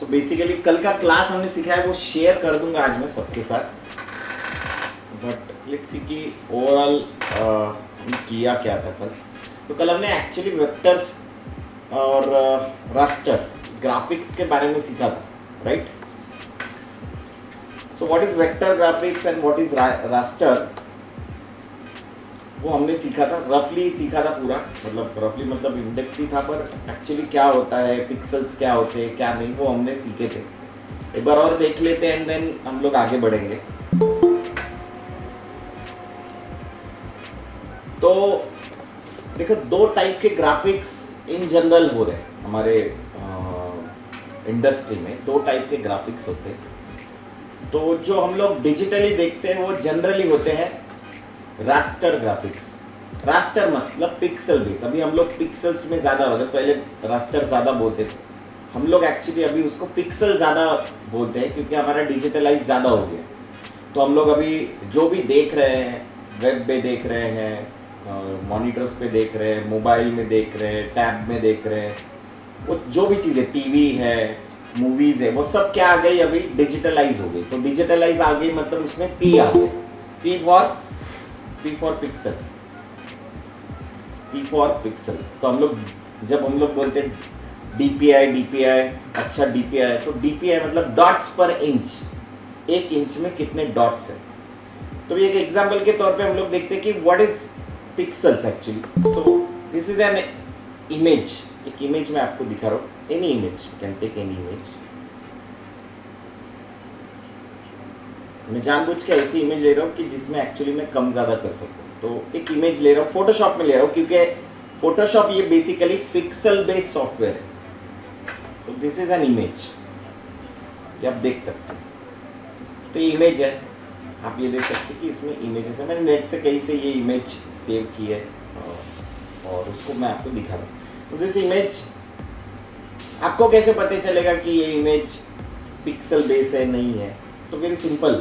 So basically कल का class हमने सीखा है वो शेयर कर दूंगा आज मैं सबके साथ, बट लेट्स सी कि ओवरऑल किया क्या था कल। तो कल हमने एक्चुअली वेक्टर्स और रास्टर ग्राफिक्स के बारे में सीखा था, right. So what is vector graphics and what is raster, वो हमने सीखा था, रफली सीखा था पूरा, मतलब रफली मतलब इंडेक्स ही था, पर एक्चुअली क्या होता है, पिक्सेल्स क्या होते हैं क्या नहीं, वो हमने सीखे थे। एक बार और देख लेते हैं एंड देन हम लोग आगे बढ़ेंगे। तो देखो, दो टाइप के ग्राफिक्स इन जनरल हो रहे हैं हमारे इंडस्ट्री में। दो टाइप के ग्राफिक्स होते हैं। तो जो हम लोग डिजिटली देखते हैं वो जनरली होते हैं रास्टर ग्राफिक्स। रास्टर मतलब पिक्सल बेस। अभी हम लोग पिक्सल्स में ज़्यादा हो गए, पहले रास्टर ज़्यादा बोलते थे, हम लोग एक्चुअली अभी उसको पिक्सल ज़्यादा बोलते हैं क्योंकि हमारा डिजिटलाइज ज़्यादा हो गया। तो हम लोग अभी जो भी देख रहे हैं, वेब पे देख रहे हैं, मॉनिटर्स पे देख रहे हैं, मोबाइल में देख रहे हैं, टैब में देख रहे हैं, वो जो भी चीज़ें, टीवी है, मूवीज़ है, वो सब क्या आ गई, अभी डिजिटलाइज हो गई। तो डिजिटलाइज आ गई मतलब उसमें पी आ गई, P for pixel, P for pixel. तो जब हम लोग बोलते हैं डीपीआई, अच्छा डीपीआई, तो डीपीआई मतलब डॉट्स पर इंच, एक इंच में कितने डॉट्स है। तो एक एग्जाम्पल के तौर पे हम लोग देखते हैं कि what is pixels actually. So this is an image, एक इमेज मैं आपको दिखा रहा हूँ, any image, can take any image. मैं जानबूझ के ऐसी इमेज ले रहा हूँ कि जिसमें एक्चुअली मैं कम ज़्यादा कर सकूँ। तो एक इमेज ले रहा हूँ, फोटोशॉप में ले रहा हूँ क्योंकि फोटोशॉप ये बेसिकली पिक्सल बेस्ड सॉफ्टवेयर है। So this is an image, ये आप देख सकते हैं। तो ये इमेज है, आप ये देख सकते हैं कि इसमें इमेजेस है। मैंने नेट से कहीं से ये इमेज सेव की है और उसको मैं आपको दिखा रहा हूँ। तो दिस इमेज, आपको कैसे पता चलेगा कि ये इमेज पिक्सल बेस है नहीं है? तो वेरी सिंपल,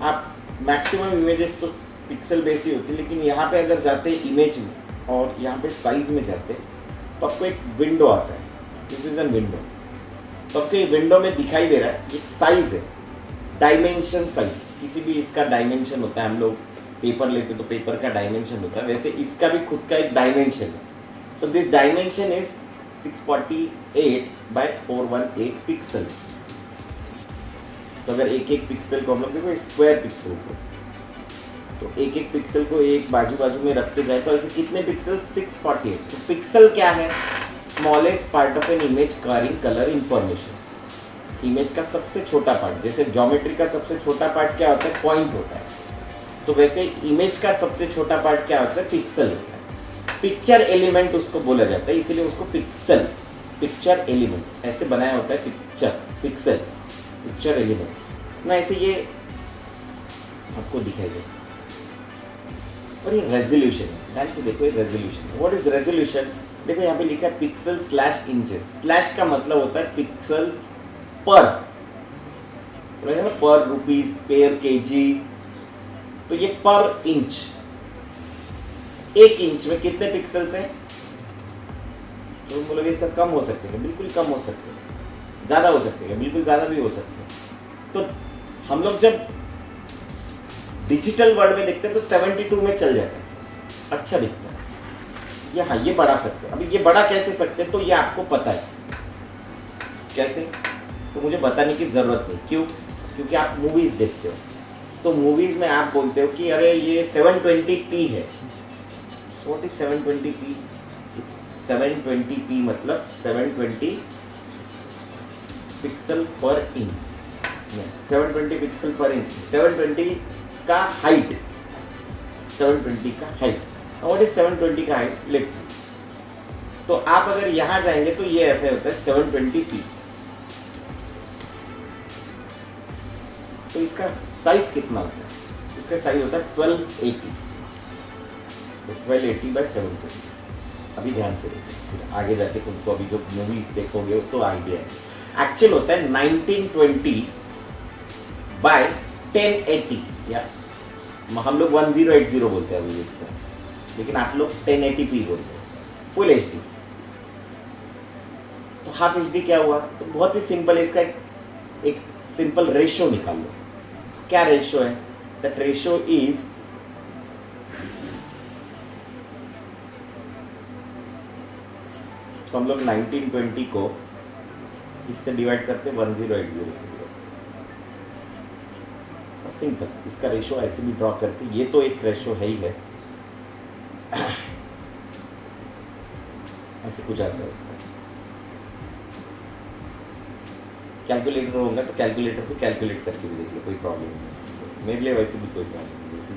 आप मैक्सिमम इमेजेस तो पिक्सल बेस ही होती है, लेकिन यहाँ पे अगर जाते हैं इमेज में और यहाँ पे साइज में जाते हैं तो आपको एक विंडो आता है, दिस इज एन विंडो। तो आपको ये विंडो में दिखाई दे रहा है एक साइज है, डायमेंशन साइज, किसी भी इसका डायमेंशन होता है। हम लोग पेपर लेते तो पेपर का डायमेंशन होता है, वैसे इसका भी खुद का एक डायमेंशन है। So this dimension is 648 by 418 pixels. तो अगर एक एक पिक्सल को हम लोग देखो स्क्वायर पिक्सल है, तो एक एक पिक्सल को एक बाजू में रखते जाए तो ऐसे कितने पिक्सल, 648। तो पिक्सल क्या है? Smallest part of an image carrying colour information. Image का सबसे छोटा पार्ट, जैसे ज्योमेट्री का सबसे छोटा पार्ट क्या होता है, पॉइंट होता है, तो वैसे इमेज का सबसे छोटा पार्ट क्या होता है, पिक्सल होता है। पिक्चर एलिमेंट उसको बोला जाता है, इसीलिए उसको पिक्चर एलिमेंट ऐसे बनाया होता है, पिक्चर एलिमेंट ना, ऐसे ये आपको दिखाई दे। और ये रेजोल्यूशन है, ध्यान से देखो, ये रेजोल्यूशन। What is resolution? देखो यहाँ पे लिखा है पिक्सल स्लैश इंचेस। स्लैश का मतलब होता है पिक्सल पर, पर रुपीस, पेयर, केजी। तो ये पर इंच, एक इंच में कितने पिक्सल्स हैं? तो तुम बोलोगे सर कम हो सकते हैं, बिल्कुल कम हो सकते हैं, ज़्यादा हो सकते हैं, बिल्कुल ज़्यादा भी हो सकते हैं। तो हम लोग जब डिजिटल वर्ल्ड में देखते हैं तो 72 में चल जाता है, अच्छा दिखता है। ये हाँ, ये बढ़ा सकते हैं। अभी ये बढ़ा कैसे सकते हैं, तो ये आपको पता है कैसे, तो मुझे बताने की ज़रूरत नहीं। क्यों? क्योंकि आप मूवीज़ देखते हो, तो मूवीज़ में आप बोलते हो कि अरे ये 720p है। So what is 720p? 720p मतलब 720 पिक्सल पर इंच, 720 पिक्सल पर इंच, 720 का हाइट, 720 का हाइट। व्हाट इज 720 का हाइट? Let's see. तो आप अगर यहाँ जाएंगे तो ये ऐसे होता है 720p। तो इसका साइज कितना होता है? इसका साइज होता है 1280, तो 1280 बाय 720। अभी ध्यान से देखो, आगे जाके तुमको अभी जो मूवीज देखोगे तो आइडिया है। एक्चुअल होता है 1920 बाय 1080, या हम लोग 1080 बोलते हैं अभी इसको, लेकिन आप लोग 1080p बोलते हैं, फुल HD। तो हाफ एच डी क्या हुआ, तो बहुत ही सिंपल है, इसका एक सिंपल रेशो निकाल लो। क्या रेशो है, दैट रेशो इज तो हम लोग 1920 को किससे डिवाइड करते हैं, 1080 से डिवाइड। सिंपल, इसका रेशो ऐसे भी ड्रॉ करते, ये तो एक रेशो है ही है, ऐसे कुछ आता है उसका। कैलकुलेटर होगा तो कैलकुलेटर पे कैलकुलेट करके भी देख लो, कोई प्रॉब्लम नहीं। मेरे लिए वैसे भी कोई प्रॉब्लम नहीं। जैसे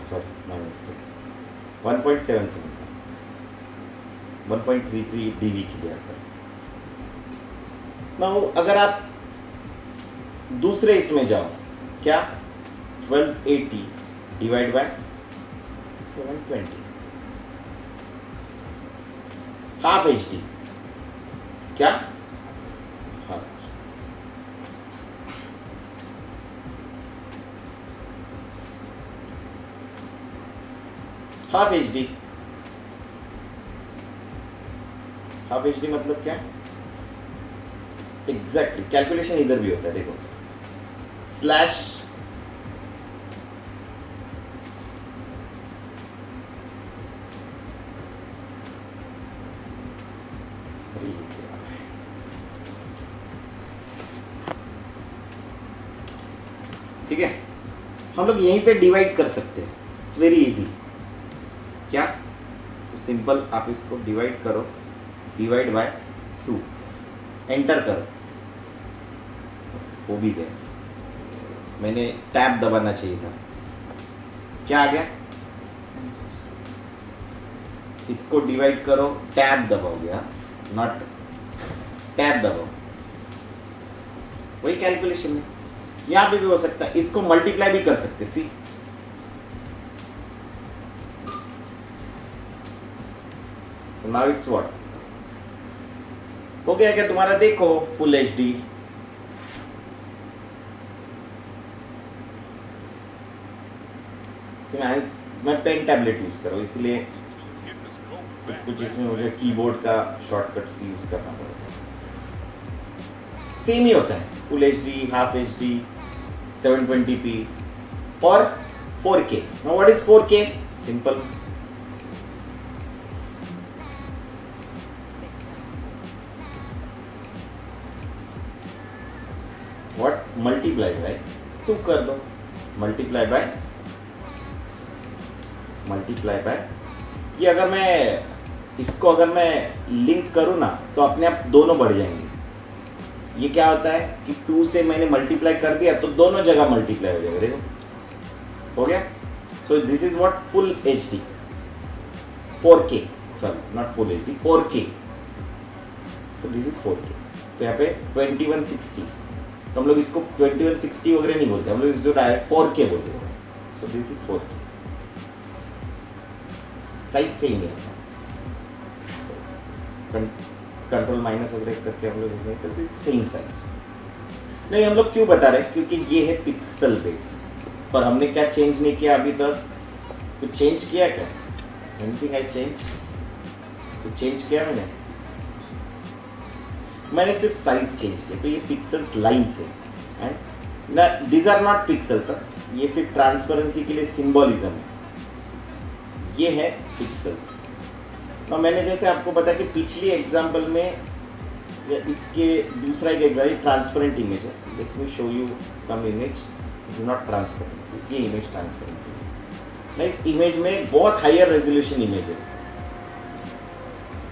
सॉरी माय मिस्टेक, 1.77 था, 1.33 डीवी के लिए आता है। नाउ अगर आप दूसरे इसमें जाओ, क्या 1280 divide by 720, half H D, क्या half H D, half H D मतलब क्या, एग्जैक्टली कैलकुलेशन इधर भी होता है, देखो स्लैश ठीक है, हम लोग यहीं पे डिवाइड कर सकते हैं, इट्स वेरी इजी। क्या, तो सिंपल आप इसको डिवाइड करो, डिवाइड बाय 2, एंटर करो, वो भी गया, मैंने टैब दबाना चाहिए था, क्या आ गया, इसको डिवाइड करो, टैब दबाओगे, नॉट टैब दबाओ, वही कैलकुलेशन है। यहां पे भी हो सकता है, इसको मल्टीप्लाई भी कर सकते, सी नाउ इट्स व्हाट हो गया क्या तुम्हारा, देखो फुल एच डी, मैं पेन टैबलेट यूज कर रहा हूँ, इसलिए कुछ इसमें मुझे कीबोर्ड का शॉर्टकट्स यूज करना पड़ता है। सेम ही होता है, full H D, half H D, 720p और 4K। Now what is 4K, simple, what, multiply by 2 कर दो, मल्टीप्लाई बाय ये, अगर मैं इसको अगर मैं लिंक करूँ ना तो अपने आप दोनों बढ़ जाएंगे। ये क्या होता है कि 2 से मैंने मल्टीप्लाई कर दिया तो दोनों जगह मल्टीप्लाई हो जाएगा, देखो हो गया। सो this is what full H D, 4K, sorry not full H D, 4K, so this is 4K। तो यहाँ पे 2160, तो हम लोग इसको 2160 वगैरह नहीं बोलते, हम लोग इसको डायरेक्ट 4K बोलते हैं। सो this is 4K, size same है, कंट्रोल माइनस वगैरह करके हम लोग देखेंगे तो दिस सेम साइज। नहीं, हम लोग क्यों बता रहे हैं, क्योंकि ये है पिक्सल बेस, पर हमने क्या चेंज नहीं किया अभी तक, कुछ चेंज किया क्या, एनीथिंग आई चेंज, कुछ चेंज किया मैंने सिर्फ साइज चेंज किया, तो ये पिक्सल्स लाइन से एंड ना, दीज आर नॉट पिक्सल्स, ये सिर्फ ट्रांसपेरेंसी के लिए सिंबॉलिज्म है, ये है पिक्सल्स। तो मैंने जैसे आपको बताया कि पिछली एग्जाम्पल में या इसके दूसरा एक एग्जाम्पल ट्रांसपेरेंट इमेज है, let me show you some image, is not transparent, ये इमेज ट्रांसपेरेंट है। मैं इस इमेज में बहुत हायर रेजोल्यूशन इमेज है,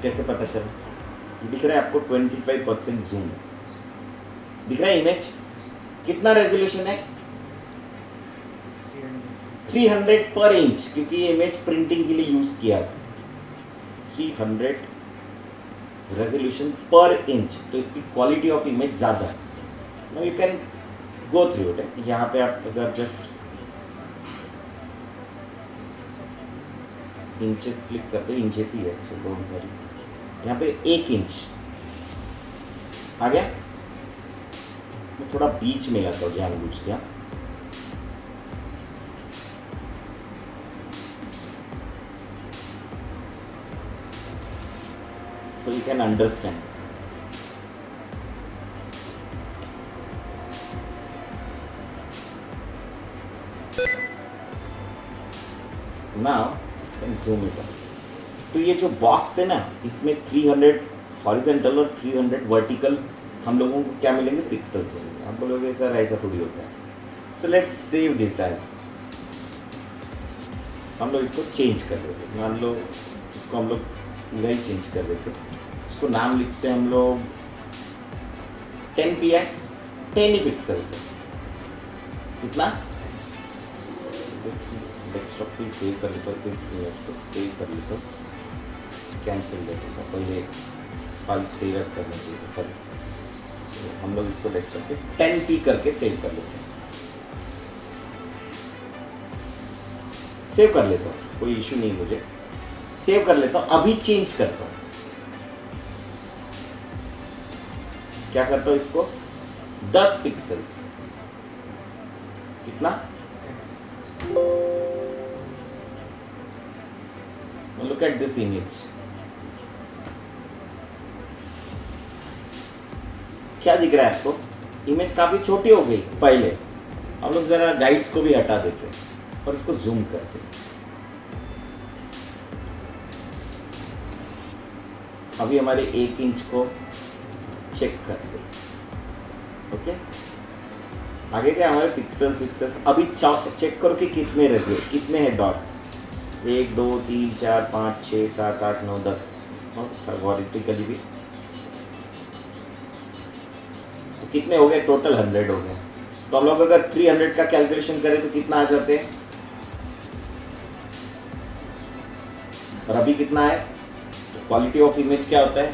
कैसे पता चला, ये दिख रहा है आपको 25% जूम दिख रहा है, इमेज कितना रेजोल्यूशन है, 300 पर इंच, क्योंकि ये इमेज प्रिंटिंग के लिए यूज किया था, 300 रेजोल्यूशन पर इंच, तो इसकी क्वालिटी ऑफ इमेज ज़्यादा है। Now you can go through it, यहाँ पे आप अगर जस्ट इंचेस क्लिक करते, इंचेस ही है, सो डोंट वरी, यहाँ पे 1 इंच आ गया। मैं थोड़ा बीच में लाता हूँ जानबूझ के। So you can understand. Now can zoom it out. तो ये जो बॉक्स है ना, इसमें 300 हॉरिजॉन्टल और 300 वर्टिकल हम लोगों को क्या मिलेंगे, पिक्सल्स मिलेंगे। हम बोलोगे सर ऐसा थोड़ी होता है। So let's save this as, हम लोग इसको चेंज कर देते। मान लो इसको हम लोग पूरा ही चेंज कर देते। इसको नाम लिखते हैं हम लोग 10 pi, 10 ही पिक्सल्स है। कितना डेस्कटॉप पे सेव कर लेता हूँ, इस इमेज को सेव कर लेता हूँ, कैंसिल दे देता हूँ। पहले फाइल सेव एज करना चाहिए सर। हम लोग इसको डेस्कटॉप पे 10 p करके सेव कर लेते हैं। सेव कर लेता हूँ, कोई इशू नहीं मुझे। सेव कर लेता हूँ, अभी चेंज करता हूँ। क्या करता हूँ, इसको 10 पिक्सल्स। कितना, लुक एट दिस इमेज। क्या दिख रहा है आपको, इमेज काफी छोटी हो गई। पहले हम लोग जरा गाइड्स को भी हटा देते हैं और इसको जूम करते हैं। अभी हमारे 1 इंच को चेक करते हैं। ओके, आगे क्या हमारे पिक्सल्स अभी चेक करो कि कितने रहे, कितने हैं डॉट्स। 1 2 3 4 5 6 7 8 9 10 और वर्टिकली भी तो कितने हो गए, टोटल 100 हो गए। तो हम लोग अगर 300 का कैलकुलेशन करें तो कितना आ जाते हैं, और अभी कितना है। क्वालिटी ऑफ इमेज क्या होता है,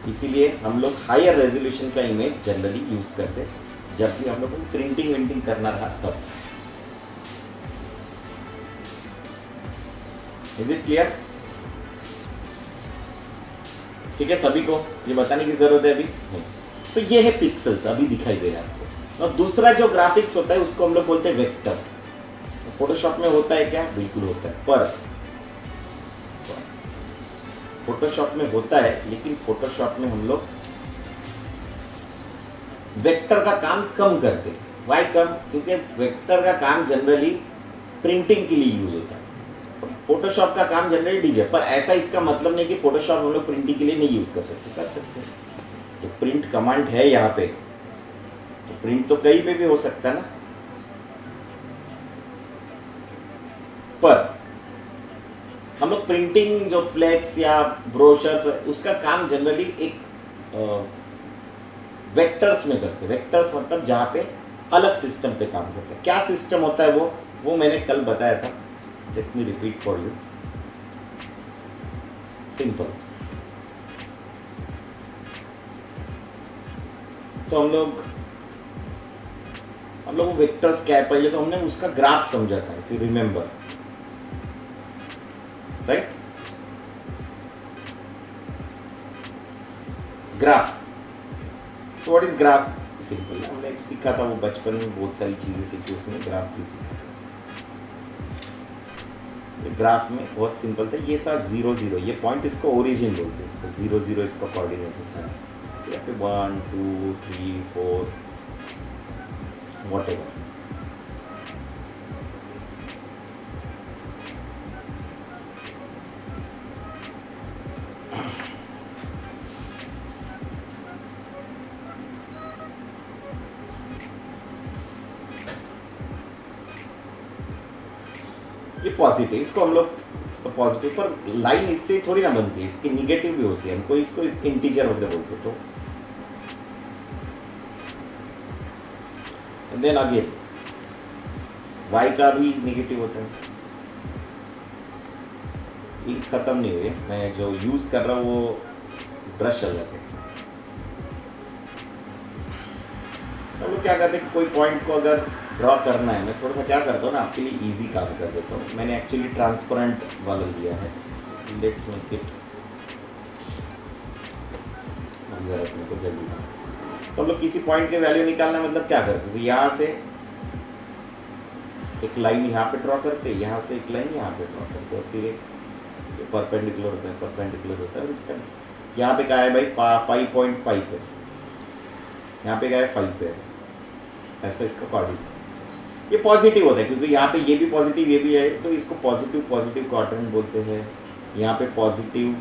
इसीलिए हम लोग हायर रेजोल्यूशन का इमेज जनरली यूज करते हैं जब भी हम लोग को प्रिंटिंग विंटिंग करना रहा तब। Is it clear? ठीक है, सभी को ये बताने की जरूरत है अभी नहीं। तो ये है पिक्सल्स, अभी दिखाई दे रहा है आपको। और दूसरा जो ग्राफिक्स होता है उसको हम लोग बोलते हैं वेक्टर। फोटोशॉप में होता है क्या, बिल्कुल होता है, पर फोटोशॉप में होता है, लेकिन फोटोशॉप में हम लोग वेक्टर का काम कम करते हैं। वाई कम, क्योंकि वेक्टर का काम जनरली प्रिंटिंग के लिए यूज होता है। फोटोशॉप का काम जनरली डिजाइन, पर ऐसा इसका मतलब नहीं कि फोटोशॉप हम लोग प्रिंटिंग के लिए नहीं यूज कर सकते, कर सकते हैं। तो प्रिंट कमांड है यहाँ पे, तो प्रिंट तो कहीं पे भी हो सकता है ना। पर हम लोग प्रिंटिंग जो फ्लैक्स या ब्रोशर्स उसका काम जनरली एक वेक्टर्स में करते हैं। वेक्टर्स मतलब जहाँ पे अलग सिस्टम पे काम करते हैं। क्या सिस्टम होता है वो मैंने कल बताया था। Let me repeat for you. Simple. तो हम लोग वेक्टर्स क्या है, पहले तो हमने उसका ग्राफ समझा था, if you remember, right. Graph, so what is graph? Simple, हमने एक सीखा था, वो बचपन में बहुत सारी चीजें सीखी, उसमें ग्राफ भी सीखा था। ग्राफ में बहुत सिंपल था, ये था 0 0, ये पॉइंट इसको ओरिजिन बोलते हैं, इसको 0 0 इसका कोऑर्डिनेट होता है। यहाँ पे 1 2 3 4 व्हाटएवर। ये पॉजिटिव, इसको हम लोग सब पॉजिटिव, पर लाइन इससे थोड़ी ना बनती है, इसकी निगेटिव भी होती है। हमको इसको इंटीजर वगैरह बोलते। तो देन अगेन y का भी निगेटिव होता है। इंक खत्म नहीं हुई, मैं जो यूज कर रहा हूँ वो ब्रश अलग है। हम लोग क्या करते हैं कि कोई पॉइंट को अगर ड्रॉ करना है, मैं थोड़ा सा क्या करता हूँ ना, आपके लिए इजी काम कर देता हूँ। मैंने एक्चुअली ट्रांसपेरेंट वाला लिया है। लेट्स मेक इट इधर अपने को जल्दी समझ। तो हम लोग किसी पॉइंट के वैल्यू निकालना मतलब क्या करते, तो यहाँ से एक लाइन यहाँ पे ड्रॉ करते, यहाँ से एक लाइन यहाँ पे ड्रॉ करते, और फिर एक परपेंडिकुलर होता है, परपेंडिकुलर होता है। और इसका यहाँ पे क्या है भाई 5.5 पे, यहाँ पे क्या है 5 पे, ऐसा इसका कोऑर्डिनेट। ये पॉजिटिव होता है क्योंकि यहाँ पे ये भी पॉजिटिव ये भी है, तो इसको पॉजिटिव पॉजिटिव क्वाड्रेंट बोलते हैं। यहाँ पे पॉजिटिव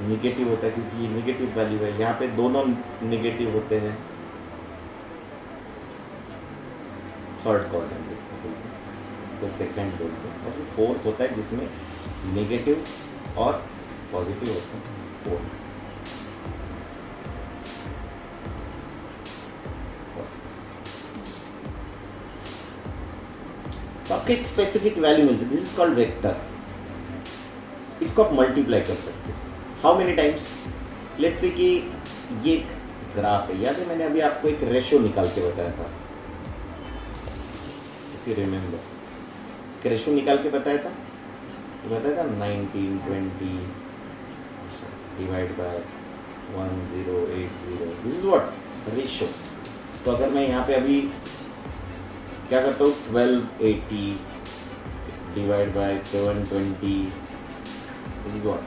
निगेटिव होता है क्योंकि ये निगेटिव वैल्यू है, यहाँ पे दोनों निगेटिव होते हैं, थर्ड क्वाड्रेंट इसको बोलते हैं, इसको सेकंड बोलते हैं। और फोर्थ होता है जिसमें नेगेटिव और पॉजिटिव होता है, फोर्थ। तो आपको एक स्पेसिफिक वैल्यू मिलती है, दिस इज कॉल्ड वेक्टर। इसको आप मल्टीप्लाई कर सकते हो। How many times, let's say कि ये एक ग्राफ है, याद है मैंने अभी आपको एक रेशो निकाल के बताया था, इफ यू रिमेंबर, रेशो निकाल के बताया था, तो बताया था 1920 divide by 1080, this is what ratio. तो अगर मैं यहाँ पे अभी क्या करता हूँ 1280 divide by 720, this is what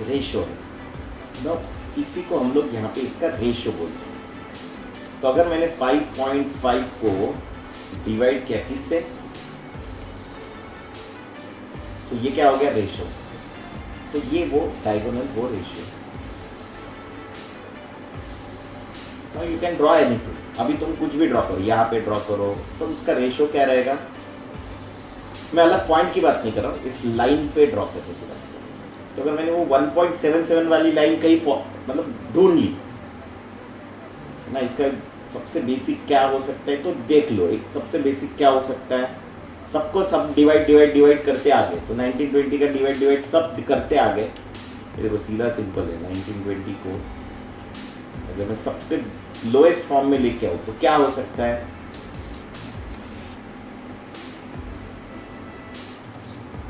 ratio है ना। इसी को हम लोग यहाँ पे इसका रेशो बोलते हैं। तो अगर मैंने 5.5 को डिवाइड किया किससे, तो ये क्या हो गया रेशो, तो ये वो डायगोनल वो ratio. Now you can draw anything, अभी तुम कुछ भी ड्रॉ करो, यहाँ पे ड्रॉ करो, तो उसका रेशो क्या रहेगा। मैं अलग पॉइंट की बात नहीं कर रहा हूँ, इस लाइन पे ड्रॉ करने की बात। तो अगर मैंने वो 1.77 वाली लाइन कहीं मतलब ढूंढ ली ना, इसका सबसे बेसिक क्या हो सकता है, तो देख लो एक सबसे बेसिक क्या हो सकता है। सबको सब डिवाइड करते आ गए, तो 1920 का डिवाइड सब करते आ गए। देखो सीधा सिंपल है, 1920 को अगर मैं सबसे लोएस्ट फॉर्म में लेके आऊँ तो क्या हो सकता है,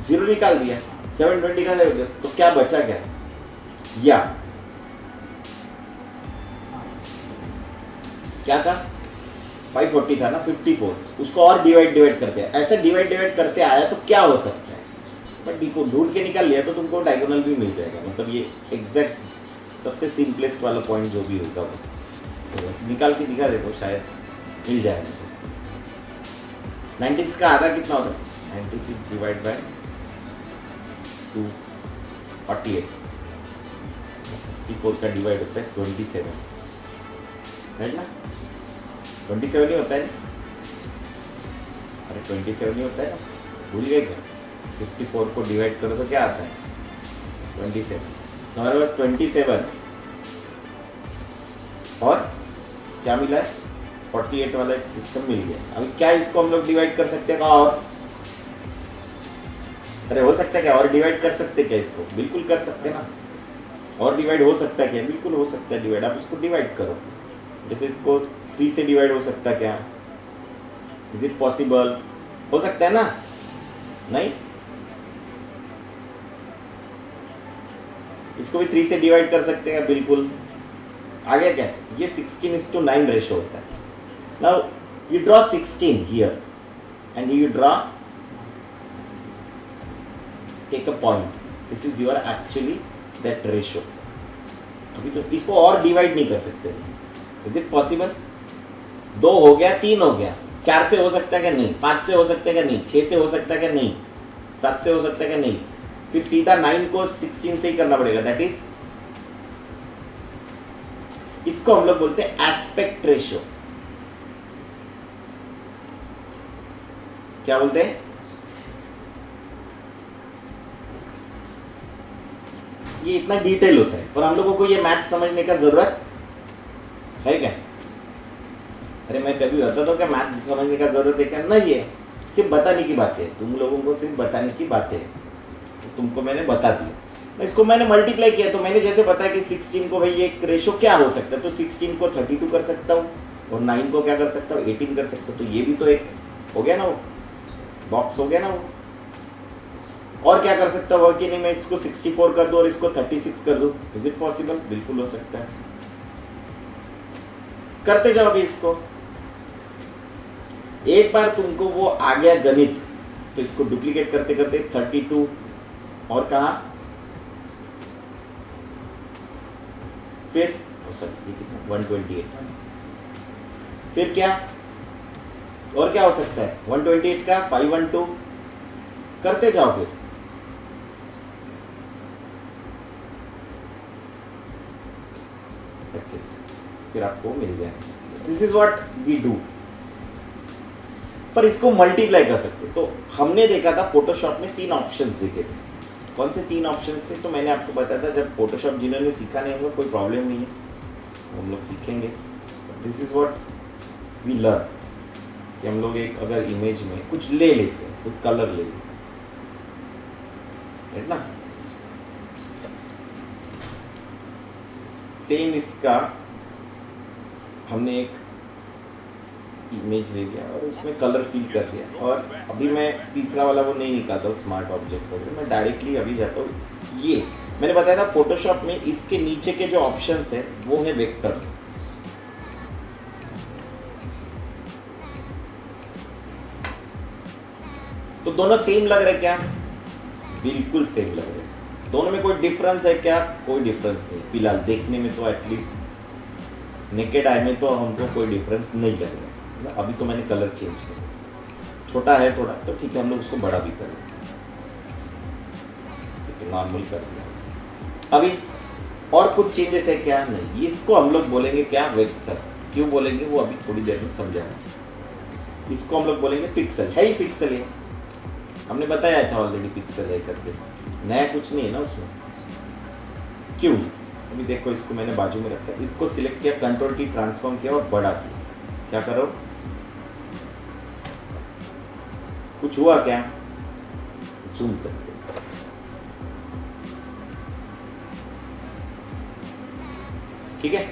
जीरो निकाल दिया, 720 का तो क्या बचा क्या है, या क्या था 540 था ना, 54, उसको और डिवाइड करते हैं, ऐसे डिवाइड करते आया तो क्या हो सकता है। बट डी को ढूंढ के निकाल लिया तो तुमको डायगोनल भी मिल जाएगा, मतलब ये एग्जैक्ट सबसे सिंपलेस्ट वाला पॉइंट जो भी होगा वो तो निकाल के दिखा देते हो, शायद मिल जाएगा। 96 का आधा कितना होता है, 96 डिवाइड बाय 248, 54 का डिवाइड होता है 27, राइट ना, 27 ही होता है ना, अरे 27 ही होता है ना, भूल गए क्या। 54 को डिवाइड करो तो क्या आता है 27, तो हमारे पास 27 और क्या मिला है 48 वाला एक सिस्टम मिल गया। अभी क्या इसको हम लोग डिवाइड कर सकते हैं, और अरे हो सकता है क्या, और डिवाइड कर सकते क्या इसको, बिल्कुल कर सकते ना, और डिवाइड हो सकता है क्या, बिल्कुल हो सकता है डिवाइड। आप इसको डिवाइड करो, जैसे इसको 3 से डिवाइड हो सकता है क्या, इज इट पॉसिबल, हो सकता है ना, नहीं, इसको भी 3 से डिवाइड कर सकते हैं बिल्कुल। आगे क्या, ये 16:9 रेशो होता है। Now you draw 16 here and you draw take a point, this is your actually that ratio. अभी तो इसको और डिवाइड नहीं कर सकते, इज इट पॉसिबल, 2 हो गया, 3 हो गया, 4 से हो सकता है क्या, नहीं, 5 से हो सकता है क्या, नहीं, 6 से हो सकता है क्या, नहीं, 7 से हो सकता है क्या, नहीं, फिर सीधा 9 को 16 से ही करना पड़ेगा, दैट इज, इसको हम लोग बोलते हैं एस्पेक्ट रेशियो। क्या बोलते हैं, ये इतना डिटेल होता है, पर हम लोगों को ये मैथ समझने का जरूरत है क्या। अरे मैं कभी बताता हूँ क्या मैथ समझने का जरूरत है क्या, नहीं है, सिर्फ बताने की बात है, तुम लोगों को सिर्फ बताने की बात है, तो तुमको मैंने बता दिया। इसको मैंने मल्टीप्लाई किया, तो मैंने जैसे बताया कि 16 को भाई ये एक रेशो क्या हो सकता है, तो 16 को 32 कर सकता हूँ, और 9 को क्या कर सकता हूँ 18 कर सकता हूँ, तो ये भी तो एक हो गया ना, वो बॉक्स हो गया ना वो। और क्या कर सकता हुआ कि नहीं, मैं इसको 64 कर दूं और इसको 36 कर दूं, इज इट पॉसिबल? बिल्कुल हो सकता है। करते जाओ अभी इसको। एक बार तुमको वो आ गया गणित, तो इसको डुप्लीकेट करते करते 32 और कहा फिर ये कितना 128, फिर क्या और क्या हो सकता है 128 का 512, करते जाओ फिर। फिर आपको मिल जाए। This is what we do. पर इसको मल्टीप्लाई कर सकते। तो हमने देखा था फोटोशॉप में 3 ऑप्शंस दिखे थे। कौन से 3 ऑप्शंस थे? तो मैंने आपको बताया था, जब फोटोशॉप जिन्होंने सीखा नहीं होगा कोई प्रॉब्लम नहीं है, हम लोग सीखेंगे। This is what we learn कि हम लोग एक अगर इमेज में कुछ ले लेते हैं, कुछ कलर ले लेते हैं ना, सेम इसका हमने एक इमेज ले लिया और उसमें कलर फिल कर दिया। और अभी मैं तीसरा वाला वो नहीं निकालता हूँ स्मार्ट ऑब्जेक्ट पर, मैं डायरेक्टली अभी जाता हूँ। ये मैंने बताया था फोटोशॉप में इसके नीचे के जो ऑप्शंस है वो है वेक्टर्स। तो दोनों सेम लग रहे क्या? बिल्कुल सेम लग रहे। दोनों में कोई डिफरेंस है क्या? कोई डिफरेंस नहीं फिलहाल देखने में, तो एटलीस्ट नेकेड आई में तो हमको कोई डिफरेंस नहीं लग रहा। अभी तो मैंने कलर चेंज कर दिया, छोटा है थोड़ा तो ठीक है, हम लोग उसको बड़ा भी कर लेंगे, नॉर्मल कर दिया। अभी और कुछ चेंजेस है क्या? नहीं। इसको हम लोग बोलेंगे क्या? वेक्टर। क्यों बोलेंगे वो अभी थोड़ी देर में समझाएंगे। इसको हम लोग बोलेंगे पिक्सल। है ही पिक्सल है, हमने बताया था ऑलरेडी पिक्सल है करके, नया कुछ नहीं है ना उसमें। क्यों? अभी देखो इसको मैंने बाजू में रखा, इसको सिलेक्ट किया, कंट्रोल की ट्रांसफॉर्म किया और बड़ा किया। क्या करो? कुछ हुआ क्या? जूम करते ठीक है,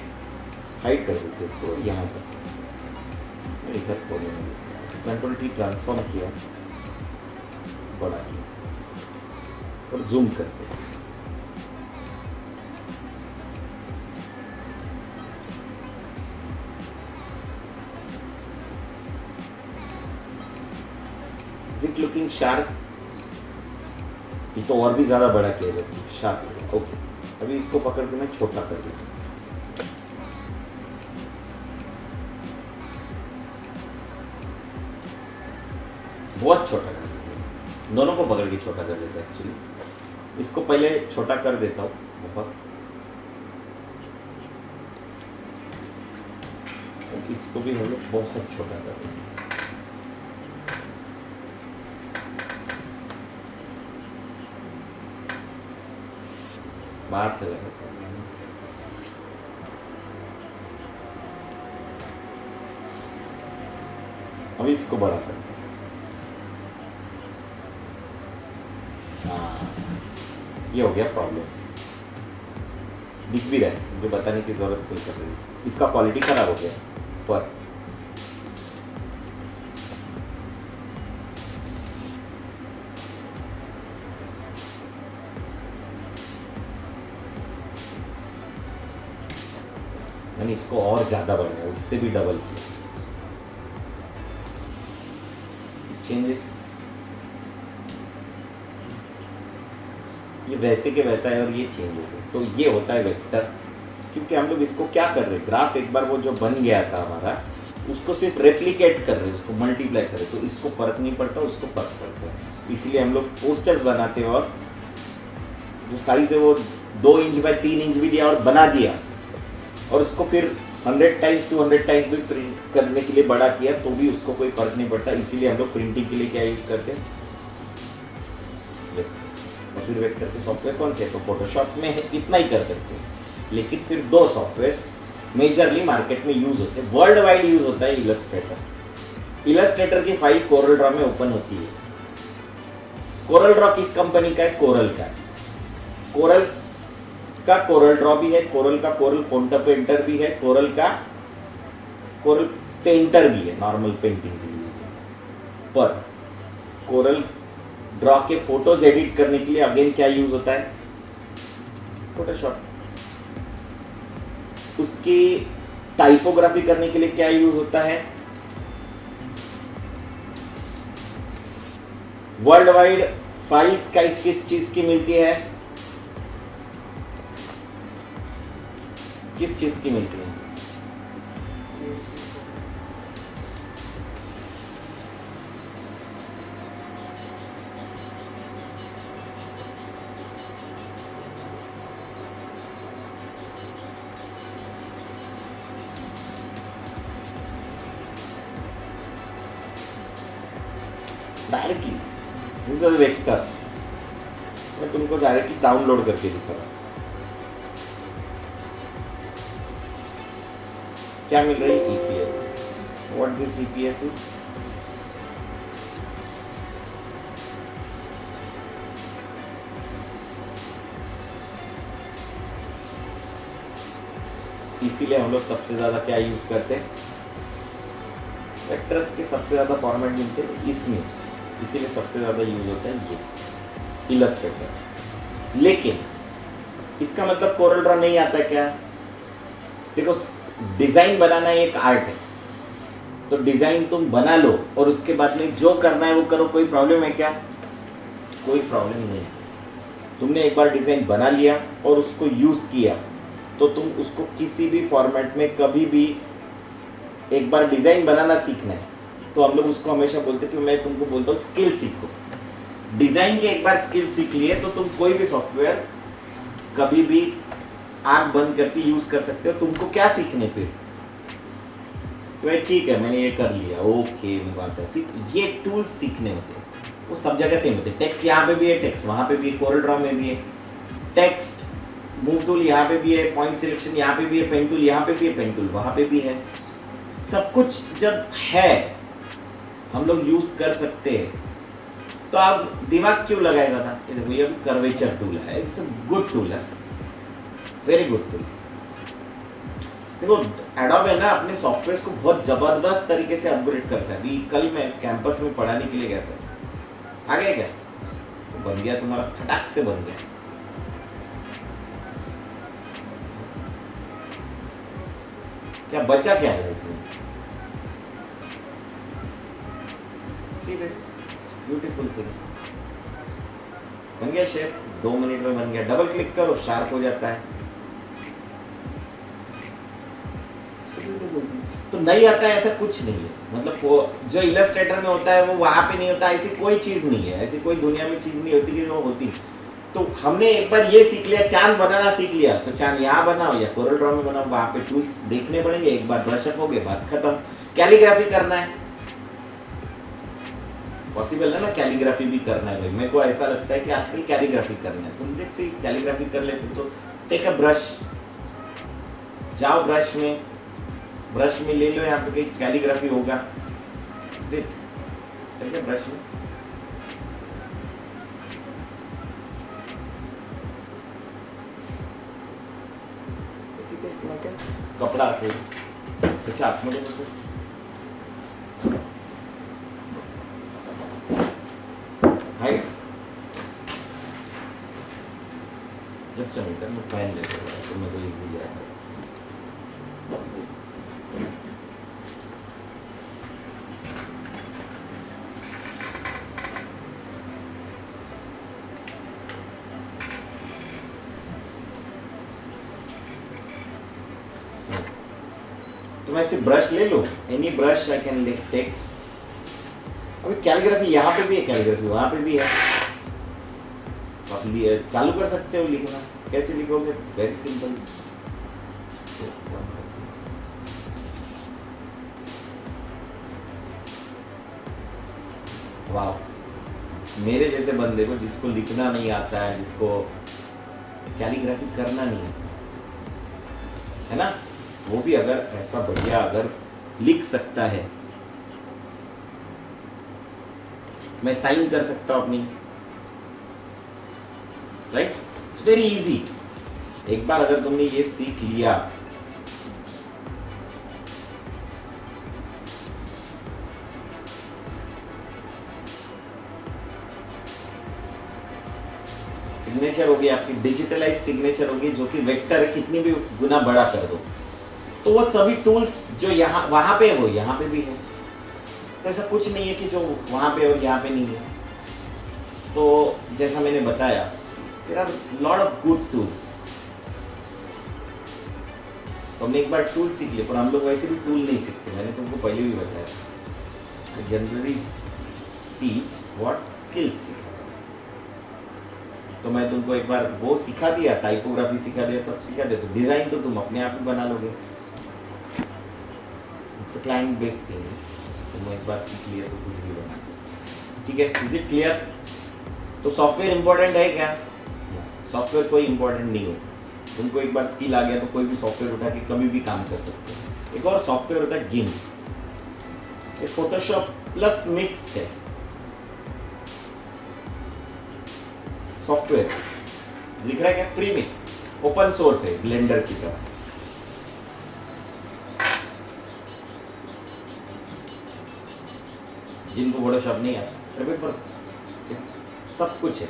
हाइड कर देते इसको, यहाँ पर इधर कंट्रोल टी ट्रांसफॉर्म किया, बड़ा किया और जूम करते हैं। Is it looking sharp? ये तो और भी ज़्यादा बड़ा किया जाता है, शार्प। ओके, अभी इसको पकड़ के मैं छोटा कर देता हूँ। बहुत छोटा कर देता हूँ, दोनों को पकड़ के छोटा कर देता है एक्चुअली। इसको पहले छोटा कर देता हूँ बहुत, और इसको भी हम लोग बहुत छोटा कर देते हैं। बाहर चला गया। अभी इसको बड़ा करते हैं। ये हो गया प्रॉब्लम, दिख भी रहा है, मुझे बताने की जरूरत नहीं कर रही। इसका क्वालिटी खराब हो गया पर मैंने इसको और ज़्यादा बढ़ाया, उससे भी डबल किया। चेंजेस ये वैसे के वैसा है और ये चेंज हो गया। तो ये होता है वेक्टर, क्योंकि हम लोग इसको क्या कर रहे हैं, ग्राफ एक बार वो जो बन गया था हमारा, उसको सिर्फ रेप्लिकेट कर रहे हैं, उसको मल्टीप्लाई कर रहे हैं। तो इसको फर्क नहीं पड़ता, उसको फर्क पड़ता है। इसीलिए हम लोग पोस्टर्स बनाते हैं और जो साइज है वो 2 इंच बाय 3 इंच भी दिया और बना दिया, और उसको फिर 100 टाइम्स 200 टाइम्स भी प्रिंट करने के लिए बड़ा किया तो भी उसको कोई फर्क नहीं पड़ता। इसीलिए हम लोग प्रिंटिंग के लिए क्या यूज़ करते हैं, और फिर वेक्टर के सॉफ्टवेयर कौन से है? तो फोटोशॉप में है, इतना ही कर सकते हैं। लेकिन फिर 2 सॉफ्टवेयर मेजरली मार्केट में यूज़ होते हैं, वर्ल्ड वाइड यूज़ होता है इलस्ट्रेटर। इलस्ट्रेटर की फाइल कोरल ड्रॉ में ओपन होती है। कोरल ड्रॉ किस कंपनी का है? कोरल का है। कोरल का कोरल ड्रॉ भी है, कोरल का कोरल फोंट पेंटर भी है, कोरल का कोरल पेंटर भी है, नॉर्मल पेंटिंग के लिए। पर कोरल ड्रॉ के फोटोज एडिट करने के लिए अगेन क्या यूज होता है? फोटोशॉप। उसकी टाइपोग्राफी करने के लिए क्या यूज होता है? वर्ल्ड वाइड फाइल्स का किस चीज की मिलती है? किस चीज की मिलती है? Directly this is vector. मैं तुमको डायरेक्टली डाउनलोड करके दिखा रहा हूं। क्या मिल रही है? EPS। What this EPS is? इसीलिए हम लोग सबसे ज्यादा क्या यूज करते हैं? वेक्टर्स के सबसे ज्यादा फॉर्मेट मिलते हैं इसमें, इसीलिए सबसे ज्यादा यूज होता है ये इलस्ट्रेटर। लेकिन इसका मतलब कोरल ड्रॉ नहीं आता क्या? देखो, डिजाइन बनाना एक आर्ट है, तो डिजाइन तुम बना लो और उसके बाद में जो करना है वो करो। कोई प्रॉब्लम है क्या? कोई प्रॉब्लम नहीं। तुमने एक बार डिजाइन बना लिया और उसको यूज किया, तो तुम उसको किसी भी फॉर्मेट में कभी भी, एक बार डिजाइन बनाना सीखना है तो हम लोग उसको हमेशा बोलते हैं कि मैं तुमको बोलता हूँ स्किल सीखो। डिजाइन के एक बार स्किल सीख लिए तो तुम कोई भी सॉफ्टवेयर कभी भी आंख बंद करके यूज कर सकते हो। तुमको क्या सीखने फिर? तो भाई ठीक है, मैंने ये कर लिया, ओके बात है। फिर ये टूल्स सीखने होते हैं, वो सब जगह सेम होते हैं। टेक्स्ट यहाँ पे भी है, टेक्स्ट वहाँ पे भी है, कोरल ड्रॉ में भी है। टेक्स्ट मूव टूल यहाँ पे भी है, पॉइंट सिलेक्शन यहाँ पे भी है, पेन टूल यहाँ पे भी है, पेन टूल वहाँ पे भी है। सब कुछ जब है हम लोग यूज कर सकते हैं, तो आप दिमाग क्यों लगाए ज़्यादा? ये देखो, ये कर्वेचर टूल है, इट्स अ गुड टूल है, वेरी गुड टूल। देखो एडोब है ना, अपने सॉफ्टवेयर को बहुत जबरदस्त तरीके से अपग्रेड करता है। अभी कल मैं कैंपस में पढ़ाने के लिए गया था, आ गया क्या? तो बन गया तुम्हारा, फटाक से बन गया। क्या बचा क्या है इसमें? See this beautiful thing। बन गया शेप, 2 मिनट में बन गया। डबल क्लिक करो, शार्प हो जाता है। तो नहीं आता है ऐसा कुछ नहीं है, मतलब वो जो इलस्ट्रेटर में होता है वो वहां पे नहीं होता। ऐसी कोई चीज नहीं है, ऐसी कोई दुनिया में चीज नहीं होती कि वो होती। तो हमने एक बार ये सीख लिया, चांद बनाना सीख लिया, तो चांद यहाँ बनाओ या कोरल ड्रॉ में बनाओ, वहां पे टूल्स देखने पड़ेंगे। एक बार ब्रश अप हो गए, बात खत्म। कैलीग्राफी करना है, पॉसिबल है ना? कैलीग्राफी भी करना है भाई, मेरे को ऐसा लगता है कि आजकल कैलीग्राफी करना है। तुम लेट्स सी कैलीग्राफी कर लेते तो टेक अ ब्रश, जाओ ब्रश में ले लो, यहाँ पे कहीं कैलीग्राफी होगा। ब्रश में कपड़ा से अच्छा आतमध्ये हाय, जस्ट अ मिनट, मैं पेन लेते हुए तो मेरे को इजी जाएगा। तो मैं ऐसे ब्रश ले लूँ, any brush I can take. अभी कैलीग्राफी यहाँ पे भी है, कैलीग्राफी वहाँ पे भी है। आप चालू कर सकते हो लिखना। कैसे लिखोगे? Very simple. वाह, मेरे जैसे बंदे को जिसको लिखना नहीं आता है, जिसको कैलीग्राफी करना नहीं आता है ना, वो भी अगर ऐसा बढ़िया अगर लिख सकता है, मैं साइन कर सकता हूं अपनी, राइट? It's very easy. एक बार अगर तुमने ये सीख लिया, सिग्नेचर होगी आपकी, डिजिटलाइज सिग्नेचर होगी जो कि वेक्टर है, कितनी भी गुना बड़ा कर दो तो वो सभी टूल्स जो यहाँ वहाँ पे है वो यहाँ पे भी है। तो ऐसा कुछ नहीं है कि जो वहाँ पे और यहाँ पे नहीं है। तो जैसा मैंने बताया there are lot of good tools. तो हमने एक बार टूल सीख लिया, पर हम लोग वैसे भी टूल नहीं सीखते, मैंने तुमको पहले भी बताया। जनरली टीच व्हाट स्किल्स सीखा। तो मैं तुमको एक बार वो सिखा दिया, टाइपोग्राफी सिखा दिया, सब सिखा दिया, तो डिजाइन तो तुम अपने आप ही बना लोगे। इट्स क्लाइंट बेस्ड थिंग, तुम एक बार सीख लिया तो कुछ भी बना सकते। ठीक है, इज इट क्लियर? तो सॉफ्टवेयर इंपॉर्टेंट है क्या? सॉफ्टवेयर कोई इंपॉर्टेंट नहीं होता। तुमको एक बार स्किल आ गया तो कोई भी सॉफ्टवेयर उठा के कभी भी काम कर सकते हो। एक और सॉफ्टवेयर होता है गिम्प, ये फोटोशॉप प्लस मिक्स है सॉफ्टवेयर। लिख रहा है क्या? फ्री में, ओपन सोर्स है, ब्लेंडर की तरह। जिनको फोटोशॉप नहीं आता पर सब कुछ है।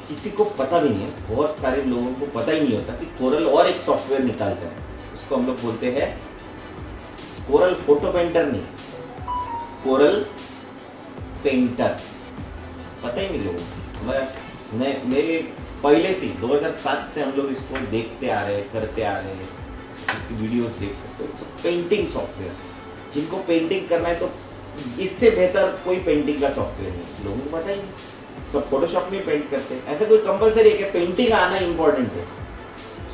किसी को पता भी नहीं है, बहुत सारे लोगों को पता ही नहीं होता कि कोरल और एक सॉफ्टवेयर निकालता है, उसको हम लोग बोलते हैं कोरल फोटो पेंटर, नहीं कोरल पेंटर। पता ही नहीं लोगों को। मैं मेरे पहले से 2007 से हम लोग इसको देखते आ रहे हैं, करते आ रहे हैं, इसकी वीडियोस देख सकते हो। पेंटिंग सॉफ्टवेयर, जिनको पेंटिंग करना है तो इससे बेहतर कोई पेंटिंग का सॉफ्टवेयर नहीं, लोगों को पता ही नहीं, सब फोटोशॉप में पेंट करते हैं। ऐसा कोई कंपलसरी है कि पेंटिंग आना इंपॉर्टेंट है,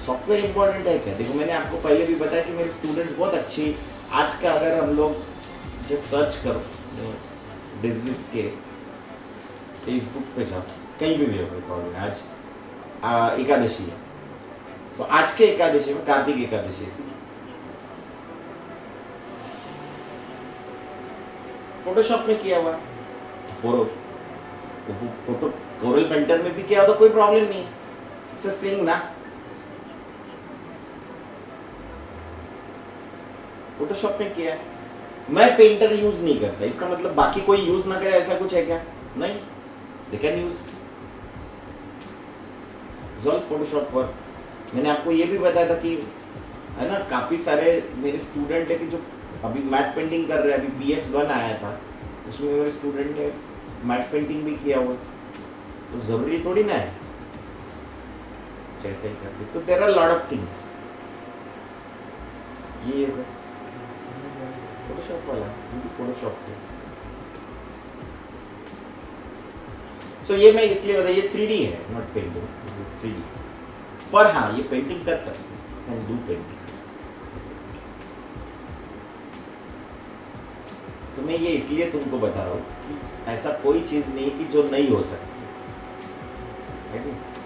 सॉफ्टवेयर इंपॉर्टेंट है क्या? देखो मैंने आपको पहले भी बताया कि मेरे स्टूडेंट्स बहुत अच्छे। आज का अगर हम लोग जो सर्च करो डिजविस के फेसबुक पे जाओ, कहीं भी हो प्रॉब्लम। आज एकादशी है, तो आज के एकादशी में कार्तिक एकादशी से फोटोशॉप में किया हुआ है, फोटो कोरल पेंटर में भी किया हो तो कोई प्रॉब्लम नहीं है, इट्स अ सिंग ना। फोटोशॉप में किया है, मैं पेंटर यूज नहीं करता, इसका मतलब बाकी कोई यूज ना करे ऐसा कुछ है क्या? नहीं, दे कैन यूज फोटोशॉप पर। मैंने आपको ये भी बताया था कि है ना, काफी सारे मेरे स्टूडेंट है कि जो अभी मैट पेंटिंग कर रहे हैं। अभी PS1 आया था, उसमें मेरे स्टूडेंट ने मैट पेंटिंग भी किया हुआ, तो जरूरी थोड़ी ना है जैसे ही करते। तो there are lot of things. ये फोटोशॉप वाला, फोटोशॉप पे सो ये मैं इसलिए बताया, ये 3D है, नॉट पेंटिंग, इट्स 3D। पर हाँ, ये पेंटिंग कर सकते हैं, कैन डू पेंटिंग। तो मैं ये इसलिए तुमको बता रहा हूँ कि ऐसा कोई चीज़ नहीं कि जो नहीं हो सकती,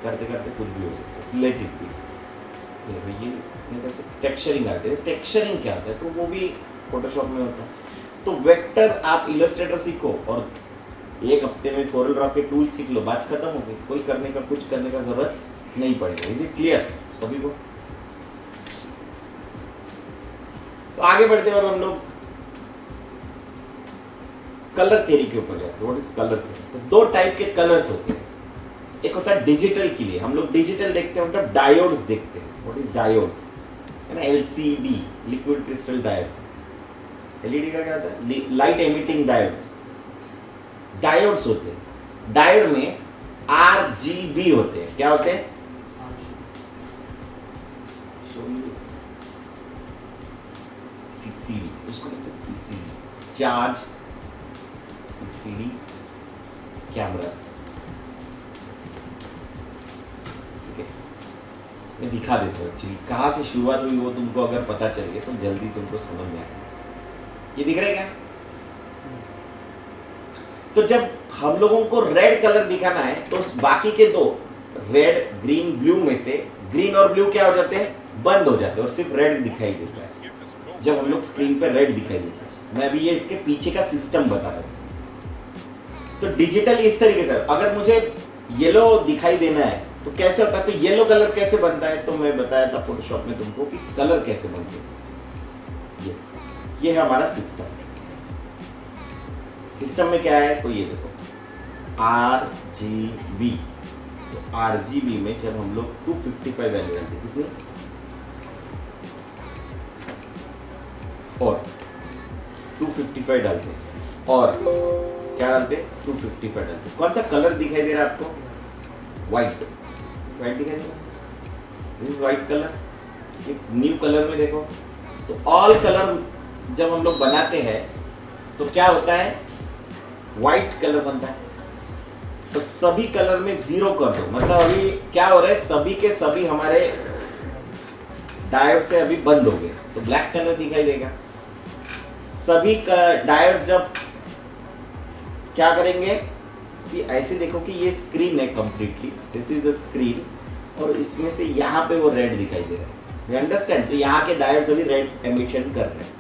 करते करते कुछ भी हो सकता है। Let it be. ये मेरे से टेक्सचरिंग आती है। टेक्सचरिंग क्या होता है? तो वो भी फोटोशॉप में होता है। तो वेक्टर आप इलस्ट्रेटर सीखो और एक हफ्ते में कोरल ड्रॉ के टूल सीख लो, बात खत्म हो गई। कोई करने का कुछ करने का जरूरत नहीं पड़ेगा। इज इट क्लियर सभी को? तो आगे बढ़ते और हम लोग कलर थ्योरी के ऊपर जाते हैं। What is colour theory? तो दो टाइप के कलर्स होते हैं। एक होता है डिजिटल के लिए, हम लोग डिजिटल देखते हैं, मतलब डायोड्स देखते हैं। What is diodes? है ना, LCD, liquid crystal diode. LED का क्या होता है? Light emitting diodes. डायोड्स होते हैं। डायोड में RGB होते हैं। क्या होते हैं? CCD, उसको कहते हैं CCD, चार्ज CCD कैमरास। ठीक है, मैं दिखा देता हूँ एक्चुअली कहाँ से शुरुआत हुई, वो तुमको अगर पता चल गया तो जल्दी तुमको समझ में आएगा। ये दिख रहा है क्या? तो जब हम लोगों को रेड कलर दिखाना है तो बाकी के दो रेड, ग्रीन, ब्लू में से ग्रीन और ब्लू क्या हो जाते हैं? बंद हो जाते हैं और सिर्फ रेड दिखाई देता है। जब हम लोग स्क्रीन पर रेड दिखाई देता है। मैं अभी ये इसके पीछे का सिस्टम बता रहा हूँ। तो डिजिटल इस तरीके से, अगर मुझे येलो दिखाई देना है तो कैसे होता है? तो येलो कलर कैसे बनता है? तो मैं बताया था फोटोशॉप में तुमको कि कलर कैसे बनते हैं। ये है हमारा सिस्टम। सिस्टम में क्या है? तो ये देखो RGB, तो RGB में जब हम लोग 255 वैल्यू डालते कितनी और 255 डालते और क्या डालते 255 डालते, कौन सा कलर दिखाई दे रहा है आपको? व्हाइट, व्हाइट दिखाई दे रहा है, this is white colour. New colour में देखो तो ऑल कलर जब हम लोग बनाते हैं तो क्या होता है? व्हाइट कलर बनता है। तो सभी कलर में 0 कर दो, मतलब अभी क्या हो रहा है, सभी के सभी हमारे डायोड से अभी बंद हो गए तो ब्लैक कलर दिखाई देगा। सभी का डायोड जब क्या करेंगे कि ऐसे देखो कि ये स्क्रीन है completely, this is a screen, और इसमें से यहाँ पे वो रेड दिखाई दे रहा है, यू अंडरस्टैंड? तो यहाँ के डायोड अभी रेड एमिशन कर रहे हैं,